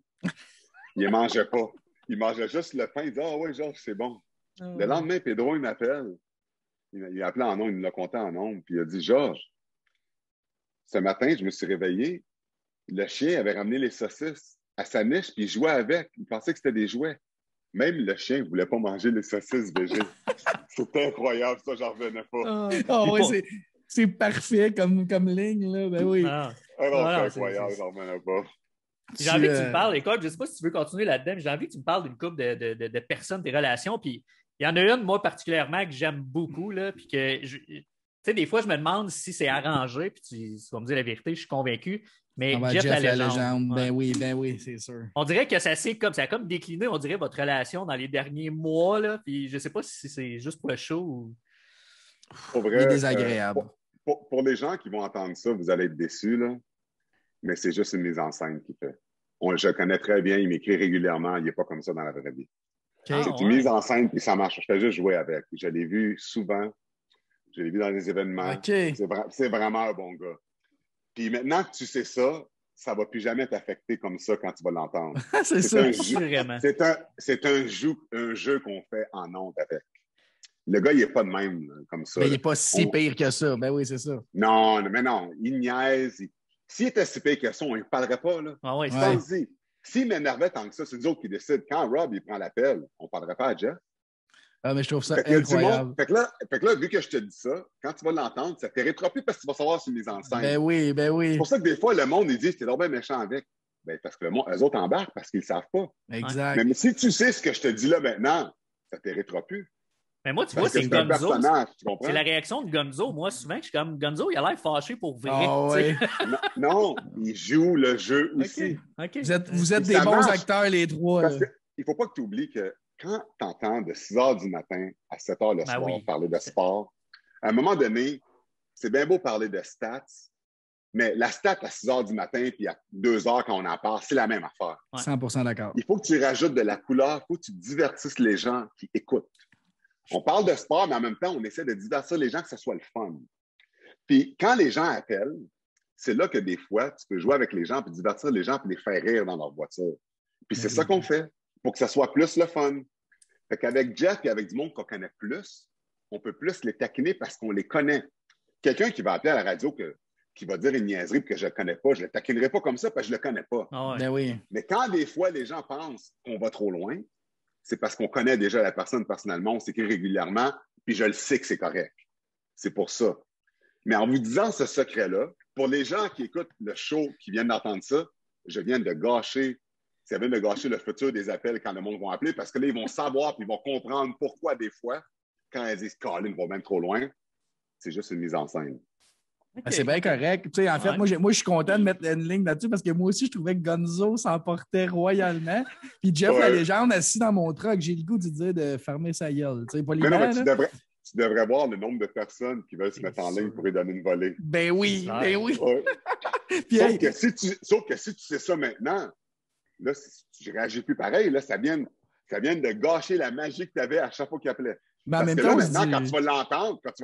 Speaker 3: Ils ne mangeaient pas. Ils mangeaient juste le pain. Ils disaient « Ah oui, Georges, c'est bon. » Le lendemain, Pedro, il m'appelle. Il a appelé en nom, il me l'a compté en nom. Puis il a dit « Georges, ce matin, je me suis réveillé. Le chien avait ramené les saucisses à sa niche, puis il jouait avec. Il pensait que c'était des jouets. Même le chien ne voulait pas manger les saucisses végé. » C'était incroyable, ça, j'en revenais pas.
Speaker 2: Oui, c'est parfait comme ligne, là. Ben oui.
Speaker 3: C'est incroyable, j'en revenais pas.
Speaker 1: J'ai envie que tu me parles, écoute, je ne sais pas si tu veux continuer là-dedans, mais j'ai envie que tu me parles d'une couple de personnes, des relations. Puis il y en a une, moi, particulièrement, que j'aime beaucoup, là, puis que, tu sais, des fois, je me demande si c'est arrangé, puis tu vas me dire la vérité, je suis convaincu. Mais Jeff la légende.
Speaker 2: Ben oui, c'est sûr.
Speaker 1: On dirait que ça a comme décliné, on dirait, votre relation dans les derniers mois, là, puis je ne sais pas si c'est juste pour le show ou...
Speaker 3: Pour vrai,
Speaker 2: il est désagréable.
Speaker 3: Pour les gens qui vont entendre ça, vous allez être déçus, là. Mais c'est juste une mise en scène qu'il fait. Je le connais très bien, il m'écrit régulièrement, il n'est pas comme ça dans la vraie vie. C'est une mise en scène, puis ça marche. Je fais juste jouer avec. Je l'ai vu souvent, je l'ai vu dans les événements. C'est vraiment un bon gars. Puis maintenant que tu sais ça, ça ne va plus jamais t'affecter comme ça quand tu vas l'entendre.
Speaker 2: C'est
Speaker 3: un jeu qu'on fait en ondes avec. Le gars, il n'est pas de même comme ça.
Speaker 2: Mais il n'est pas si pire que ça. Ben oui, c'est ça.
Speaker 3: Non, mais non, il niaise. S'il était si pire que ça, on ne parlerait pas. Là. S'il m'énervait tant que ça, c'est nous autres qui décident. Quand Rob il prend l'appel, on ne parlerait pas à Jeff.
Speaker 2: Ah, mais je trouve ça incroyable.
Speaker 3: Fait que là, vu que je te dis ça, quand tu vas l'entendre, ça ne t'irritera plus parce que tu vas savoir sur les enceintes.
Speaker 2: Ben oui.
Speaker 3: C'est pour ça que des fois, le monde, ils disent t'es donc bien méchant avec. Ben, parce que eux autres embarquent parce qu'ils ne savent pas.
Speaker 2: Exact.
Speaker 3: Mais si tu sais ce que je te dis là maintenant, ça ne t'irritera plus.
Speaker 1: Mais moi, tu vois, c'est Gonzo. C'est la réaction de Gonzo. Moi, souvent, je suis comme Gonzo, il a l'air fâché pour vrai.
Speaker 3: Non, il joue le jeu aussi.
Speaker 1: Okay.
Speaker 2: Vous êtes des bons acteurs, les trois.
Speaker 3: Il ne faut pas que tu oublies que quand tu entends de 6 h du matin à 7 h le soir parler de sport, à un moment donné, c'est bien beau parler de stats, mais la stat à 6 h du matin puis à 2 h quand on en parle, c'est la même affaire.
Speaker 2: 100% d'accord.
Speaker 3: Il faut que tu rajoutes de la couleur, il faut que tu divertisses les gens qui écoutent. On parle de sport, mais en même temps, on essaie de divertir les gens, que ce soit le fun. Puis quand les gens appellent, c'est là que des fois, tu peux jouer avec les gens, puis divertir les gens, puis les faire rire dans leur voiture. Puis c'est ça qu'on fait, pour que ça soit plus le fun. Fait qu'avec Jeff et avec du monde qu'on connaît plus, on peut plus les taquiner parce qu'on les connaît. Quelqu'un qui va appeler à la radio qui va dire une niaiserie et que je ne le connais pas, je ne le taquinerai pas comme ça parce que je ne le connais pas.
Speaker 2: Ben oui.
Speaker 3: Mais quand des fois, les gens pensent qu'on va trop loin, c'est parce qu'on connaît déjà la personne personnellement, on s'écrit régulièrement, puis je le sais que c'est correct. C'est pour ça. Mais en vous disant ce secret-là, pour les gens qui écoutent le show, qui viennent d'entendre ça, ça vient de gâcher le futur des appels quand le monde va appeler, parce que là, ils vont savoir, puis ils vont comprendre pourquoi des fois, quand ils disent « Colin, va même trop loin », c'est juste une mise en scène.
Speaker 2: Okay. C'est bien correct. Tu sais, en fait, moi, je suis content de mettre une ligne là-dessus parce que moi aussi, je trouvais que Gonzo s'emportait royalement. Puis Jeff, la légende, assis dans mon truck, j'ai le goût de dire de fermer sa gueule. Tu sais, pas
Speaker 3: tu devrais voir le nombre de personnes qui veulent se mettre en ligne pour lui donner une volée.
Speaker 2: Ben oui.
Speaker 3: Ouais. Puis, sauf que si tu sais ça maintenant, là, tu ne réagis plus pareil. Là, ça vient de gâcher la magie que tu avais à chaque fois qu'il appelait.
Speaker 2: Mais
Speaker 3: parce que là, maintenant, quand tu vas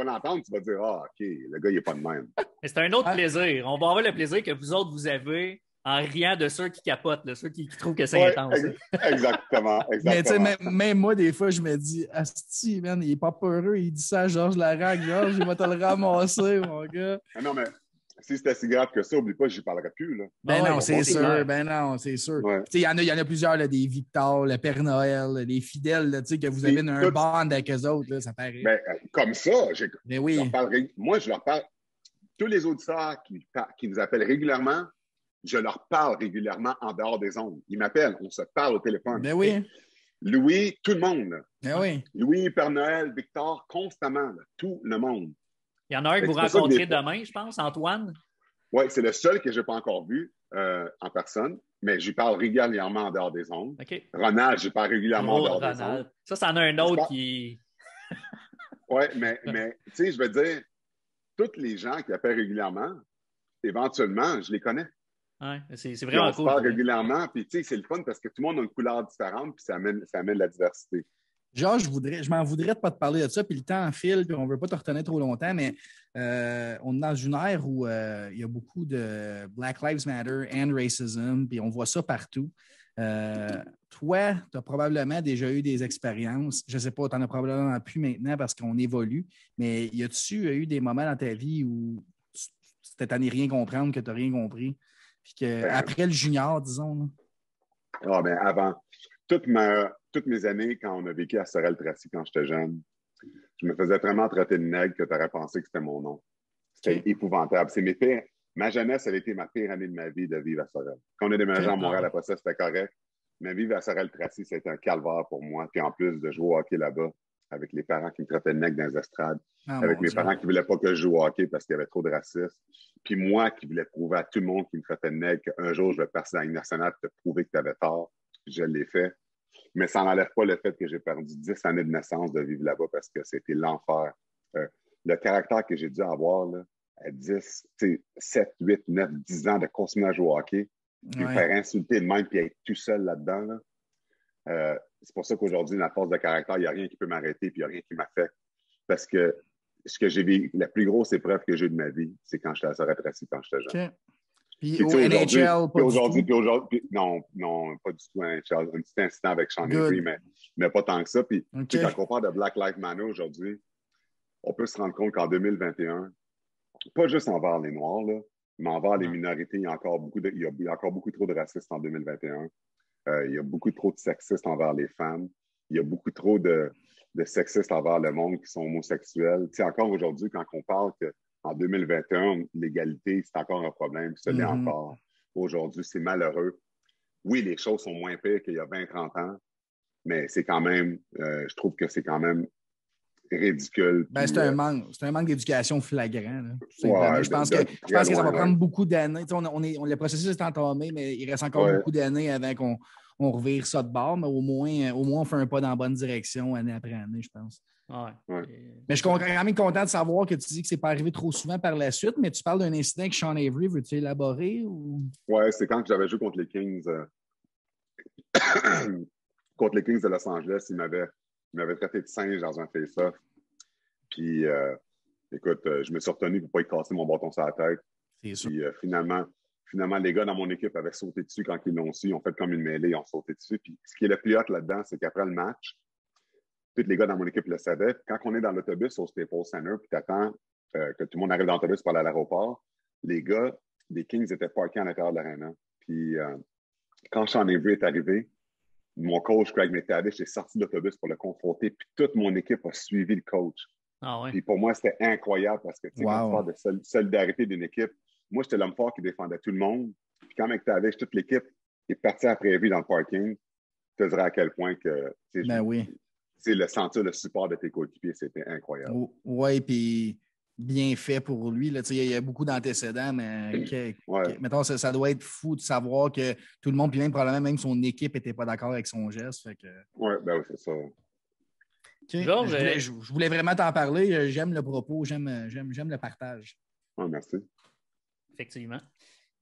Speaker 3: l'entendre, tu vas dire « Ah, OK, le gars, il n'est pas de même. »
Speaker 1: Mais c'est un autre plaisir. On va avoir le plaisir que vous autres, vous avez en riant de ceux qui capotent, de ceux qui trouvent que c'est intense.
Speaker 3: Exactement.
Speaker 2: Mais tu sais, même moi, des fois, je me dis « Asti, man, il n'est pas peureux, il dit ça à Georges Larac. Georges, il va te le ramasser, mon gars. »
Speaker 3: Non, mais si c'était si grave que ça, oublie pas, j'y parlerais plus. Là.
Speaker 2: Ben
Speaker 1: ouais,
Speaker 2: non, c'est sûr.
Speaker 1: clair.
Speaker 2: Ben non, c'est sûr.
Speaker 3: Ouais.
Speaker 2: Il y en a plusieurs, là, des Victor, le Père Noël, des fidèles, là, que vous avez un
Speaker 3: tout-
Speaker 2: bond avec eux autres, là, ça paraît.
Speaker 3: Ben, comme ça,
Speaker 2: Ben oui.
Speaker 3: moi, je leur parle. Tous les auditeurs qui nous appellent régulièrement, je leur parle régulièrement en dehors des ondes. Ils m'appellent, on se parle au téléphone.
Speaker 2: Ben oui.
Speaker 3: Louis, tout le monde. Là.
Speaker 2: Ben oui.
Speaker 3: Louis, Père Noël, Victor, constamment, là, tout le monde.
Speaker 1: Il y en a un que vous rencontrez demain, je pense, Antoine.
Speaker 3: Oui, c'est le seul que je n'ai pas encore vu en personne, mais j'y parle régulièrement en dehors des ondes.
Speaker 1: Okay.
Speaker 3: Ronald, j'y parle régulièrement en dehors des ondes.
Speaker 1: Ça, c'en a un autre qui...
Speaker 3: Oui, mais tu sais, je veux dire, tous les gens qui appellent régulièrement, éventuellement, je les connais.
Speaker 1: Ouais, c'est vraiment cool.
Speaker 3: On se parle régulièrement, puis tu sais, c'est le fun parce que tout le monde a une couleur différente, puis ça amène la diversité.
Speaker 2: Genre, je m'en voudrais de pas te parler de ça, puis le temps file, puis on ne veut pas te retenir trop longtemps, mais on est dans une ère où il y a beaucoup de Black Lives Matter and racism, puis on voit ça partout. Toi, tu as probablement déjà eu des expériences. Je ne sais pas, tu n'en as probablement plus maintenant parce qu'on évolue, mais y a-tu eu des moments dans ta vie où tu t'es tanné rien comprendre, que tu n'as rien compris? Puis qu'après le junior, disons. Là.
Speaker 3: Ah, ben avant. Toutes mes années, quand on a vécu à Sorel-Tracy, quand j'étais jeune, je me faisais vraiment traiter de nègre que tu aurais pensé que c'était mon nom. C'était épouvantable. Ma jeunesse, elle a été ma pire année de ma vie de vivre à Sorel. Quand on est déménagé à Montréal, après ça, c'était correct. Mais vivre à Sorel-Tracy, c'était un calvaire pour moi. Puis en plus de jouer au hockey là-bas, avec les parents qui me traitaient de nègre dans les estrades, avec mes parents qui ne voulaient pas que je joue au hockey parce qu'il y avait trop de racisme, puis moi qui voulais prouver à tout le monde qui me traitait de nègre qu'un jour, je vais passer dans la Ligue nationale et te prouver que tu avais tort. Je l'ai fait. Mais ça n'enlève pas le fait que j'ai perdu 10 années de naissance de vivre là-bas parce que c'était l'enfer. Le caractère que j'ai dû avoir là, à 10, 7, 8, 9, 10 ans de continuer à jouer au hockey, puis me faire insulter de même puis être tout seul là-dedans, là, c'est pour ça qu'aujourd'hui, la force de caractère, il n'y a rien qui peut m'arrêter puis il n'y a rien qui m'affecte. Parce que ce que j'ai vécu, la plus grosse épreuve que j'ai eu de ma vie, c'est quand j'étais à Sorel-Tracy, quand j'étais jeune.
Speaker 2: Okay. Puis au NHL, pas
Speaker 3: aujourd'hui, non, pas du tout un NHL. Un petit incident avec Sean Avery, mais pas tant que ça. Puis quand on parle de Black Lives Matter aujourd'hui, on peut se rendre compte qu'en 2021, pas juste envers les Noirs, là, mais envers les minorités, il y a encore beaucoup trop de racistes en 2021. Il y a beaucoup trop de sexistes envers les femmes. Il y a beaucoup trop de sexistes envers le monde qui sont homosexuels. Tu sais, encore aujourd'hui, quand on parle qu'en 2021, l'égalité, c'est encore un problème, puis ça l'est encore. Aujourd'hui, c'est malheureux. Oui, les choses sont moins pires qu'il y a 20-30 ans, mais c'est quand même, je trouve que c'est quand même ridicule.
Speaker 2: Ben, c'est un manque d'éducation flagrant. Là, je pense que ça va prendre beaucoup d'années. Le processus est entamé, mais il reste encore beaucoup d'années avant qu'on revire ça de bord, mais au moins, on fait un pas dans la bonne direction année après année, je pense.
Speaker 1: Ouais.
Speaker 2: Mais je suis quand même content de savoir que tu dis que c'est pas arrivé trop souvent par la suite, mais tu parles d'un incident avec Sean Avery. Veux-tu élaborer? Ou...
Speaker 3: Oui, c'est quand j'avais joué contre les Kings. Contre les Kings de Los Angeles, il m'avait traité de singe dans un face-off. Puis, écoute, je me suis retenu pour ne pas y casser mon bâton sur la tête.
Speaker 2: C'est sûr.
Speaker 3: Puis, finalement, les gars dans mon équipe avaient sauté dessus quand ils l'ont su. Ils ont fait comme une mêlée, ils ont sauté dessus. Puis, ce qui est le plus hot là-dedans, c'est qu'après le match, tous les gars dans mon équipe le savaient. Quand on est dans l'autobus au Staples Center, puis t'attends que tout le monde arrive dans l'autobus pour aller à l'aéroport, les gars des Kings étaient parkés à l'intérieur de l'aréna. Puis, quand Sean Avery est arrivé, mon coach, Craig McTavish, est sorti de l'autobus pour le confronter, puis toute mon équipe a suivi le coach.
Speaker 1: Ah ouais.
Speaker 3: Puis pour moi, c'était incroyable parce que, tu sais, quand tu parles de solidarité d'une équipe, moi, j'étais l'homme fort qui défendait tout le monde. Puis quand McTavish, toute l'équipe est partie après lui dans le parking, je te dirais à quel point que, tu sais, le sentir le support de tes coéquipiers, c'était incroyable.
Speaker 2: Oui, puis bien fait pour lui. Là, il y a beaucoup d'antécédents, mais mettons, ça doit être fou de savoir que tout le monde, puis probablement même son équipe n'était pas d'accord avec son geste.
Speaker 3: Oui, ben oui, c'est ça.
Speaker 2: Okay. Georges, je voulais vraiment t'en parler. J'aime le propos, j'aime le partage.
Speaker 3: Merci.
Speaker 1: Effectivement.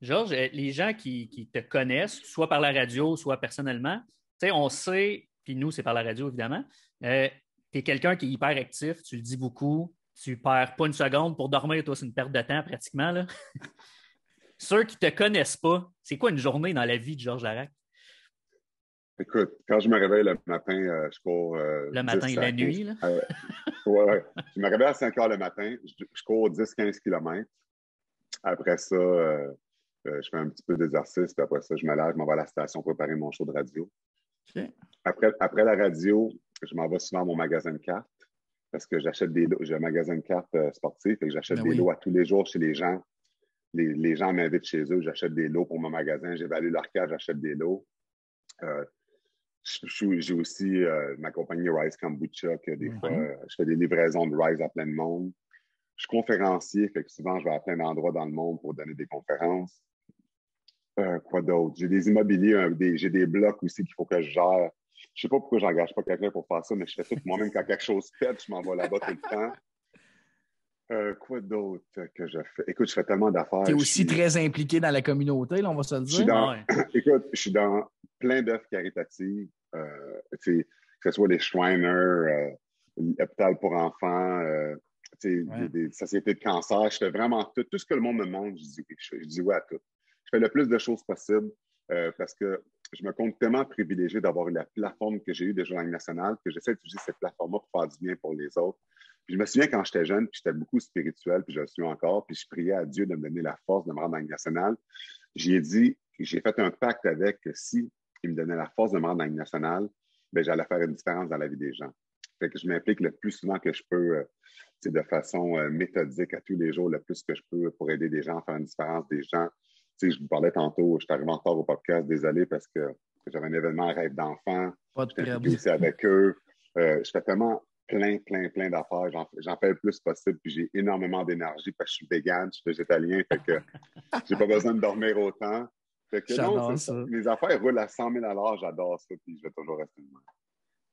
Speaker 1: Georges, les gens qui te connaissent, soit par la radio, soit personnellement, on sait, puis nous, c'est par la radio, évidemment, tu es quelqu'un qui est hyper actif, tu le dis beaucoup, tu perds pas une seconde pour dormir, toi, c'est une perte de temps pratiquement. Là. Ceux qui ne te connaissent pas, c'est quoi une journée dans la vie de Georges Laraque?
Speaker 3: Écoute, quand je me réveille le matin, je cours.
Speaker 1: Le matin et la nuit, là?
Speaker 3: Oui. Je me réveille à 5 heures le matin, je cours 10-15 km. Après ça, je fais un petit peu d'exercice, puis après ça, je me lève, je m'en vais à la station préparer mon show de radio.
Speaker 2: OK.
Speaker 3: Après la radio, je m'en vais souvent à mon magasin de cartes parce que j'achète des lots. J'ai un magasin de cartes sportif et j'achète des lots à tous les jours chez les gens. Les gens m'invitent chez eux, j'achète des lots pour mon magasin, j'évalue leur carte, j'achète des lots. J'ai aussi ma compagnie Rise Kombucha, que des fois, je fais des livraisons de Rise à plein de monde. Je suis conférencier, fait que souvent, je vais à plein d'endroits dans le monde pour donner des conférences. Quoi d'autre? J'ai des immobiliers, j'ai des blocs aussi qu'il faut que je gère. Je sais pas pourquoi j'engage pas quelqu'un pour faire ça, mais je fais tout moi-même. Quand quelque chose pète, je m'en vais là-bas tout le temps. Quoi d'autre que je fais? Écoute, je fais tellement d'affaires.
Speaker 2: Tu es aussi très impliqué dans la communauté, là, on va se le dire.
Speaker 3: Écoute, je suis dans plein d'œuvres caritatives, que ce soit les Shriners, l'hôpital pour enfants, des sociétés de cancer. Je fais vraiment tout ce que le monde me demande, je dis oui à tout. Je fais le plus de choses possible parce que je me compte tellement privilégié d'avoir eu la plateforme que j'ai eue déjà dans la Ligue nationale que j'essaie d'utiliser cette plateforme-là pour faire du bien pour les autres. Puis je me souviens quand j'étais jeune, puis j'étais beaucoup spirituel, puis je le suis encore, puis je priais à Dieu de me donner la force de me rendre dans la Ligue nationale. J'ai fait un pacte avec que si il me donnait la force de me rendre dans la Ligue nationale, bien, j'allais faire une différence dans la vie des gens. Fait que je m'implique le plus souvent que je peux, de façon méthodique à tous les jours, le plus que je peux pour aider des gens à faire une différence des gens. Je vous parlais tantôt, je suis arrivé en retard au podcast, désolé, parce que j'avais un événement à rêve d'enfants. J'étais aussi avec eux. Je fais tellement plein d'affaires. J'en fais le plus possible, puis j'ai énormément d'énergie parce que je suis vegan, je suis végétalien, fait que j'ai pas besoin de dormir autant. Fait que non, ça. Mes affaires roulent à 100 000 $, j'adore ça, puis je vais toujours rester de même.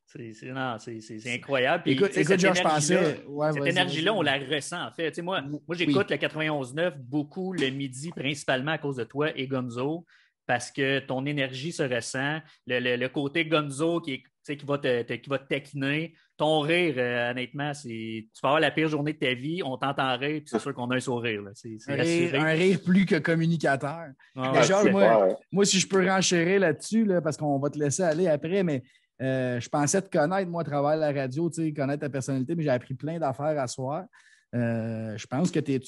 Speaker 1: C'est incroyable. Puis,
Speaker 2: écoute, je pensais.
Speaker 1: Cette énergie-là, on la ressent, en fait. Moi, j'écoute le 91.9 beaucoup le midi, principalement à cause de toi et Gonzo, parce que ton énergie se ressent. Le côté Gonzo qui va te taquiner. Ton rire, honnêtement, tu peux avoir la pire journée de ta vie, on t'entend rire, puis c'est sûr qu'on a un sourire. Là.
Speaker 2: Un rire plus que communicateur. Georges, moi, si je peux renchérir là-dessus, là, parce qu'on va te laisser aller après, mais je pensais te connaître, moi, à travers la radio, connaître ta personnalité, mais j'ai appris plein d'affaires à soir. Je pense que tu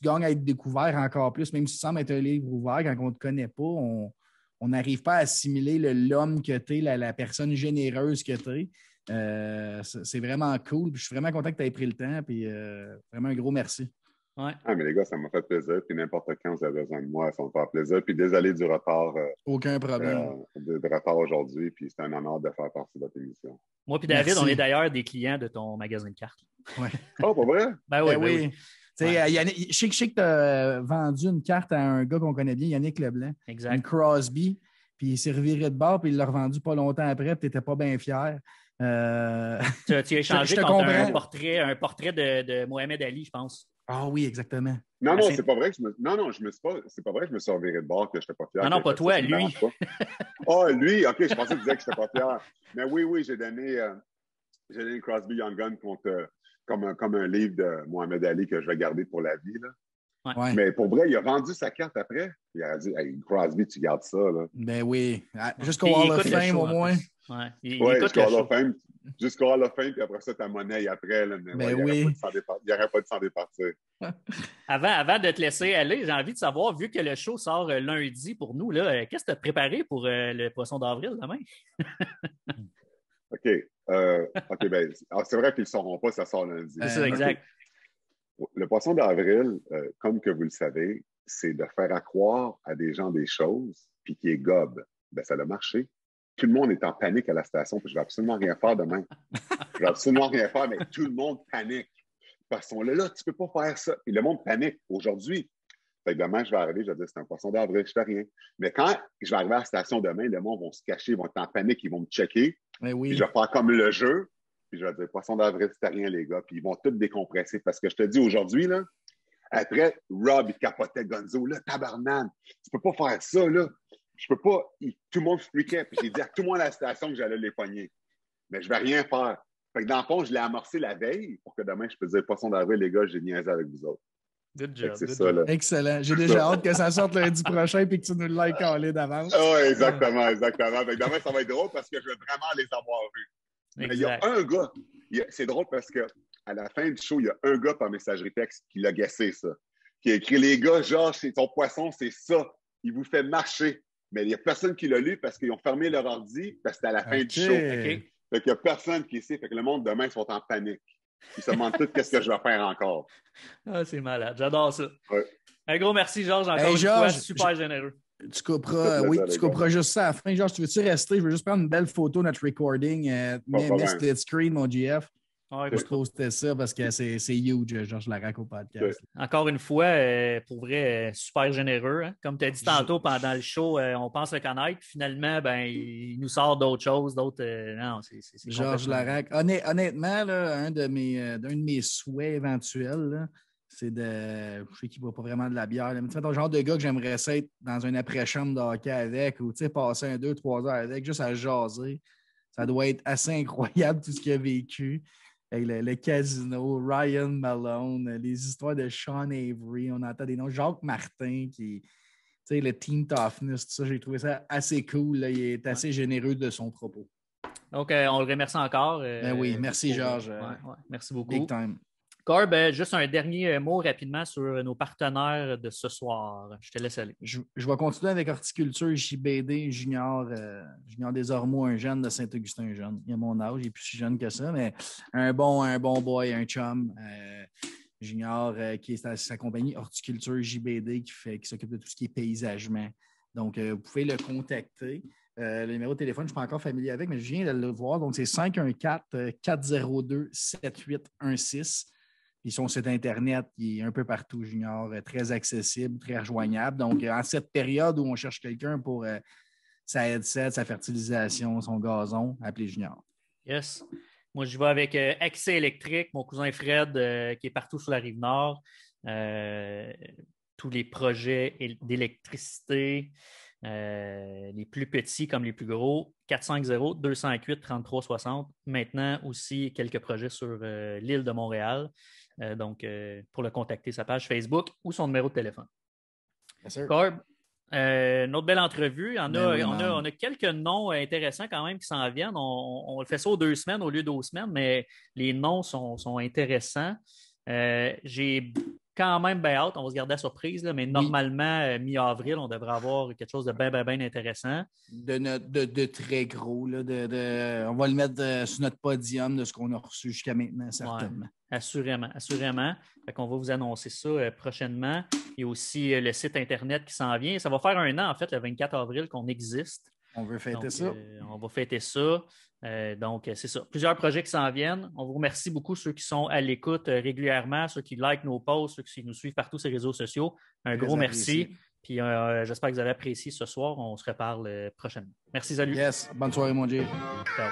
Speaker 2: gagnes à être découvert encore plus, même si tu sembles être un livre ouvert, quand on ne te connaît pas, on n'arrive pas à assimiler l'homme que tu es, la personne généreuse que tu es. C'est vraiment cool. Puis je suis vraiment content que tu aies pris le temps. Puis vraiment un gros merci.
Speaker 1: Ouais.
Speaker 3: Ah, mais les gars, ça m'a fait plaisir. Puis n'importe quand vous avez besoin de moi, ça me fait plaisir. Puis désolé du retard.
Speaker 2: Aucun problème.
Speaker 3: De retard aujourd'hui. Puis c'est un honneur de faire partie de votre émission.
Speaker 1: Moi puis David, on est d'ailleurs des clients de ton magasin de cartes.
Speaker 2: Ouais.
Speaker 3: Oh, pas vrai?
Speaker 2: Ben oui. Yannick, je sais que tu as vendu une carte à un gars qu'on connaît bien, Yannick Leblanc.
Speaker 1: Exact.
Speaker 2: Une Crosby. Puis il s'est reviré de bord, puis il l'a revendu pas longtemps après, puis tu n'étais pas bien fier.
Speaker 1: Tu as échangé contre un portrait de Mohamed Ali, je pense.
Speaker 2: Ah oui, exactement.
Speaker 3: Non, c'est pas vrai que c'est pas vrai que je me suis reviré de bord, que je n'étais pas fier.
Speaker 1: Non, pas toi, lui.
Speaker 3: Lui, OK, je pensais que tu disais que je n'étais pas fier. Mais oui, j'ai donné Crosby Young Gun comme un livre de Mohamed Ali que je vais garder pour la vie, là.
Speaker 2: Ouais.
Speaker 3: Mais pour vrai, il a vendu sa carte après. Il a dit hey, Crosby, tu gardes ça. Là.
Speaker 2: Ben oui. Jusqu'au Hall of Fame, au moins.
Speaker 1: Oui,
Speaker 3: jusqu'au Hall of Fame, puis après ça, ta monnaie après. Là, mais
Speaker 2: ben
Speaker 3: il n'y aurait pas de s'en départir.
Speaker 1: Avant de te laisser aller, j'ai envie de savoir, vu que le show sort lundi pour nous, qu'est-ce que tu as préparé pour le poisson d'avril demain?
Speaker 3: OK. Ben, c'est vrai qu'ils ne sauront pas, ça sort lundi.
Speaker 1: C'est ça, exact.
Speaker 3: Okay. Le poisson d'avril, comme que vous le savez, c'est de faire accroire à des gens des choses, puis qui est gobe. Ben, ça a marché. Tout le monde est en panique à la station, puis je ne vais absolument rien faire demain. Je ne vais absolument rien faire, mais tout le monde panique. Parce qu'on là, tu ne peux pas faire ça. Et le monde panique aujourd'hui. Fait que demain, je vais arriver, je vais dire, c'est un poisson d'avril, je ne fais rien. Mais quand je vais arriver à la station demain, le monde va se cacher, ils vont être en panique, ils vont me checker.
Speaker 2: Oui.
Speaker 3: Puis je vais faire comme le jeu. Puis je vais dire, poisson d'avril, c'est rien, les gars. Puis ils vont tous décompresser. Parce que je te dis aujourd'hui, là, après, Rob, il capotait Gonzo. Là, tabarnane, tu peux pas faire ça, là. Je peux pas. Tout le monde freakait. Puis j'ai dit à tout le monde à la station que j'allais les pogner. Mais je vais rien faire. Fait que dans le fond, je l'ai amorcé la veille pour que demain, je puisse dire, poisson d'avril, les gars, j'ai niaisé avec vous autres.
Speaker 1: Good job.
Speaker 3: C'est ça, là.
Speaker 2: Excellent. J'ai déjà hâte que ça sorte lundi prochain et que tu nous le likes en ligne d'avance.
Speaker 3: Oui, exactement. Fait que demain, ça va être drôle parce que je vais vraiment les avoir vus. Mais il y a un gars, c'est drôle parce qu'à la fin du show, il y a un gars par messagerie texte qui l'a guessé ça. qui a écrit les gars, Georges, c'est ton poisson, c'est ça. Il vous fait marcher. Mais il n'y a personne qui l'a lu parce qu'ils ont fermé leur ordi parce que c'était à la fin du show.
Speaker 1: OK.
Speaker 3: Fait qu'il n'y a personne qui sait. Fait que le monde demain, ils sont en panique. Ils se demandent tout qu'est-ce que je vais faire encore.
Speaker 1: Ah, c'est malade. J'adore ça.
Speaker 3: Ouais.
Speaker 1: Un gros merci, Georges, encore
Speaker 2: Hey,
Speaker 1: une fois.
Speaker 2: Georges,
Speaker 1: Super généreux.
Speaker 2: Tu couperas juste ça à la fin. Georges, tu veux-tu rester? Je veux juste prendre une belle photo de notre recording. Mets split screen, mon GF.
Speaker 1: Ouais,
Speaker 2: Juste poster ça parce que c'est huge, Georges Larac au podcast.
Speaker 1: Encore une fois, pour vrai, super généreux. Hein? Comme tu as dit tantôt pendant le show, on pense le connaître. Finalement, ben, il nous sort d'autres choses. Non, c'est
Speaker 2: Georges Larac. Honnêtement, là, un de mes souhaits éventuels, là, c'est de. Je sais qu'il ne boit pas vraiment de la bière, là, mais tu sais, ton genre de gars que j'aimerais être dans une après-chambre de hockey avec ou passer 2-3 heures avec, juste à jaser. Ça doit être assez incroyable tout ce qu'il a vécu. Hey, le casino, Ryan Malone, les histoires de Sean Avery, on entend des noms. Jacques Martin, le team toughness, tout ça, j'ai trouvé ça assez cool. Là. Il est assez généreux de son propos.
Speaker 1: Donc, on le remercie encore.
Speaker 2: Ben oui, merci Georges.
Speaker 1: Merci beaucoup.
Speaker 2: Big time.
Speaker 1: Corb, juste un dernier mot rapidement sur nos partenaires de ce soir. Je te laisse aller.
Speaker 2: Je vais continuer avec Horticulture JBD Junior des Ormeaux, un jeune de Saint-Augustin jeune. Il a mon âge, il est plus si jeune que ça, mais un bon boy, un chum. Junior qui est à sa compagnie Horticulture JBD qui s'occupe de tout ce qui est paysagement. Donc, vous pouvez le contacter. Le numéro de téléphone, je ne suis pas encore familier avec, mais je viens de le voir. Donc, c'est 514-402-7816. Puis son site Internet, il est un peu partout, Junior, très accessible, très rejoignable. Donc, en cette période où on cherche quelqu'un pour sa headset, sa fertilisation, son gazon, appelez Junior.
Speaker 1: Yes. Moi, je vais avec Accès électrique, mon cousin Fred, qui est partout sur la Rive-Nord. Tous les projets d'électricité, les plus petits comme les plus gros, 450-208-3360. Maintenant aussi, quelques projets sur l'île de Montréal. Donc, pour le contacter, sa page Facebook ou son numéro de téléphone.
Speaker 2: Yes,
Speaker 1: Corb, une autre belle entrevue. On a quelques noms intéressants quand même qui s'en viennent. On fait ça aux 2 semaines au lieu d'2 semaines, mais les noms sont intéressants. J'ai quand même bien hâte. On va se garder à surprise, là, mais normalement, mi-avril, on devrait avoir quelque chose de bien intéressant.
Speaker 2: De très gros. Là, on va le mettre sur notre podium de ce qu'on a reçu jusqu'à maintenant, certainement.
Speaker 1: Ouais, assurément. Fait qu'on va vous annoncer ça prochainement. Il y a aussi le site Internet qui s'en vient. Ça va faire 1 an, en fait, le 24 avril, qu'on existe.
Speaker 2: On veut fêter ça.
Speaker 1: On va fêter ça. Donc, c'est ça. Plusieurs projets qui s'en viennent. On vous remercie beaucoup, ceux qui sont à l'écoute régulièrement, ceux qui likent nos posts, ceux qui nous suivent partout sur les réseaux sociaux. Un gros merci. Puis, j'espère que vous avez apprécié ce soir. On se reparle prochainement. Merci, salut.
Speaker 2: Yes. Bonne soirée, mon Dieu.
Speaker 1: Ciao.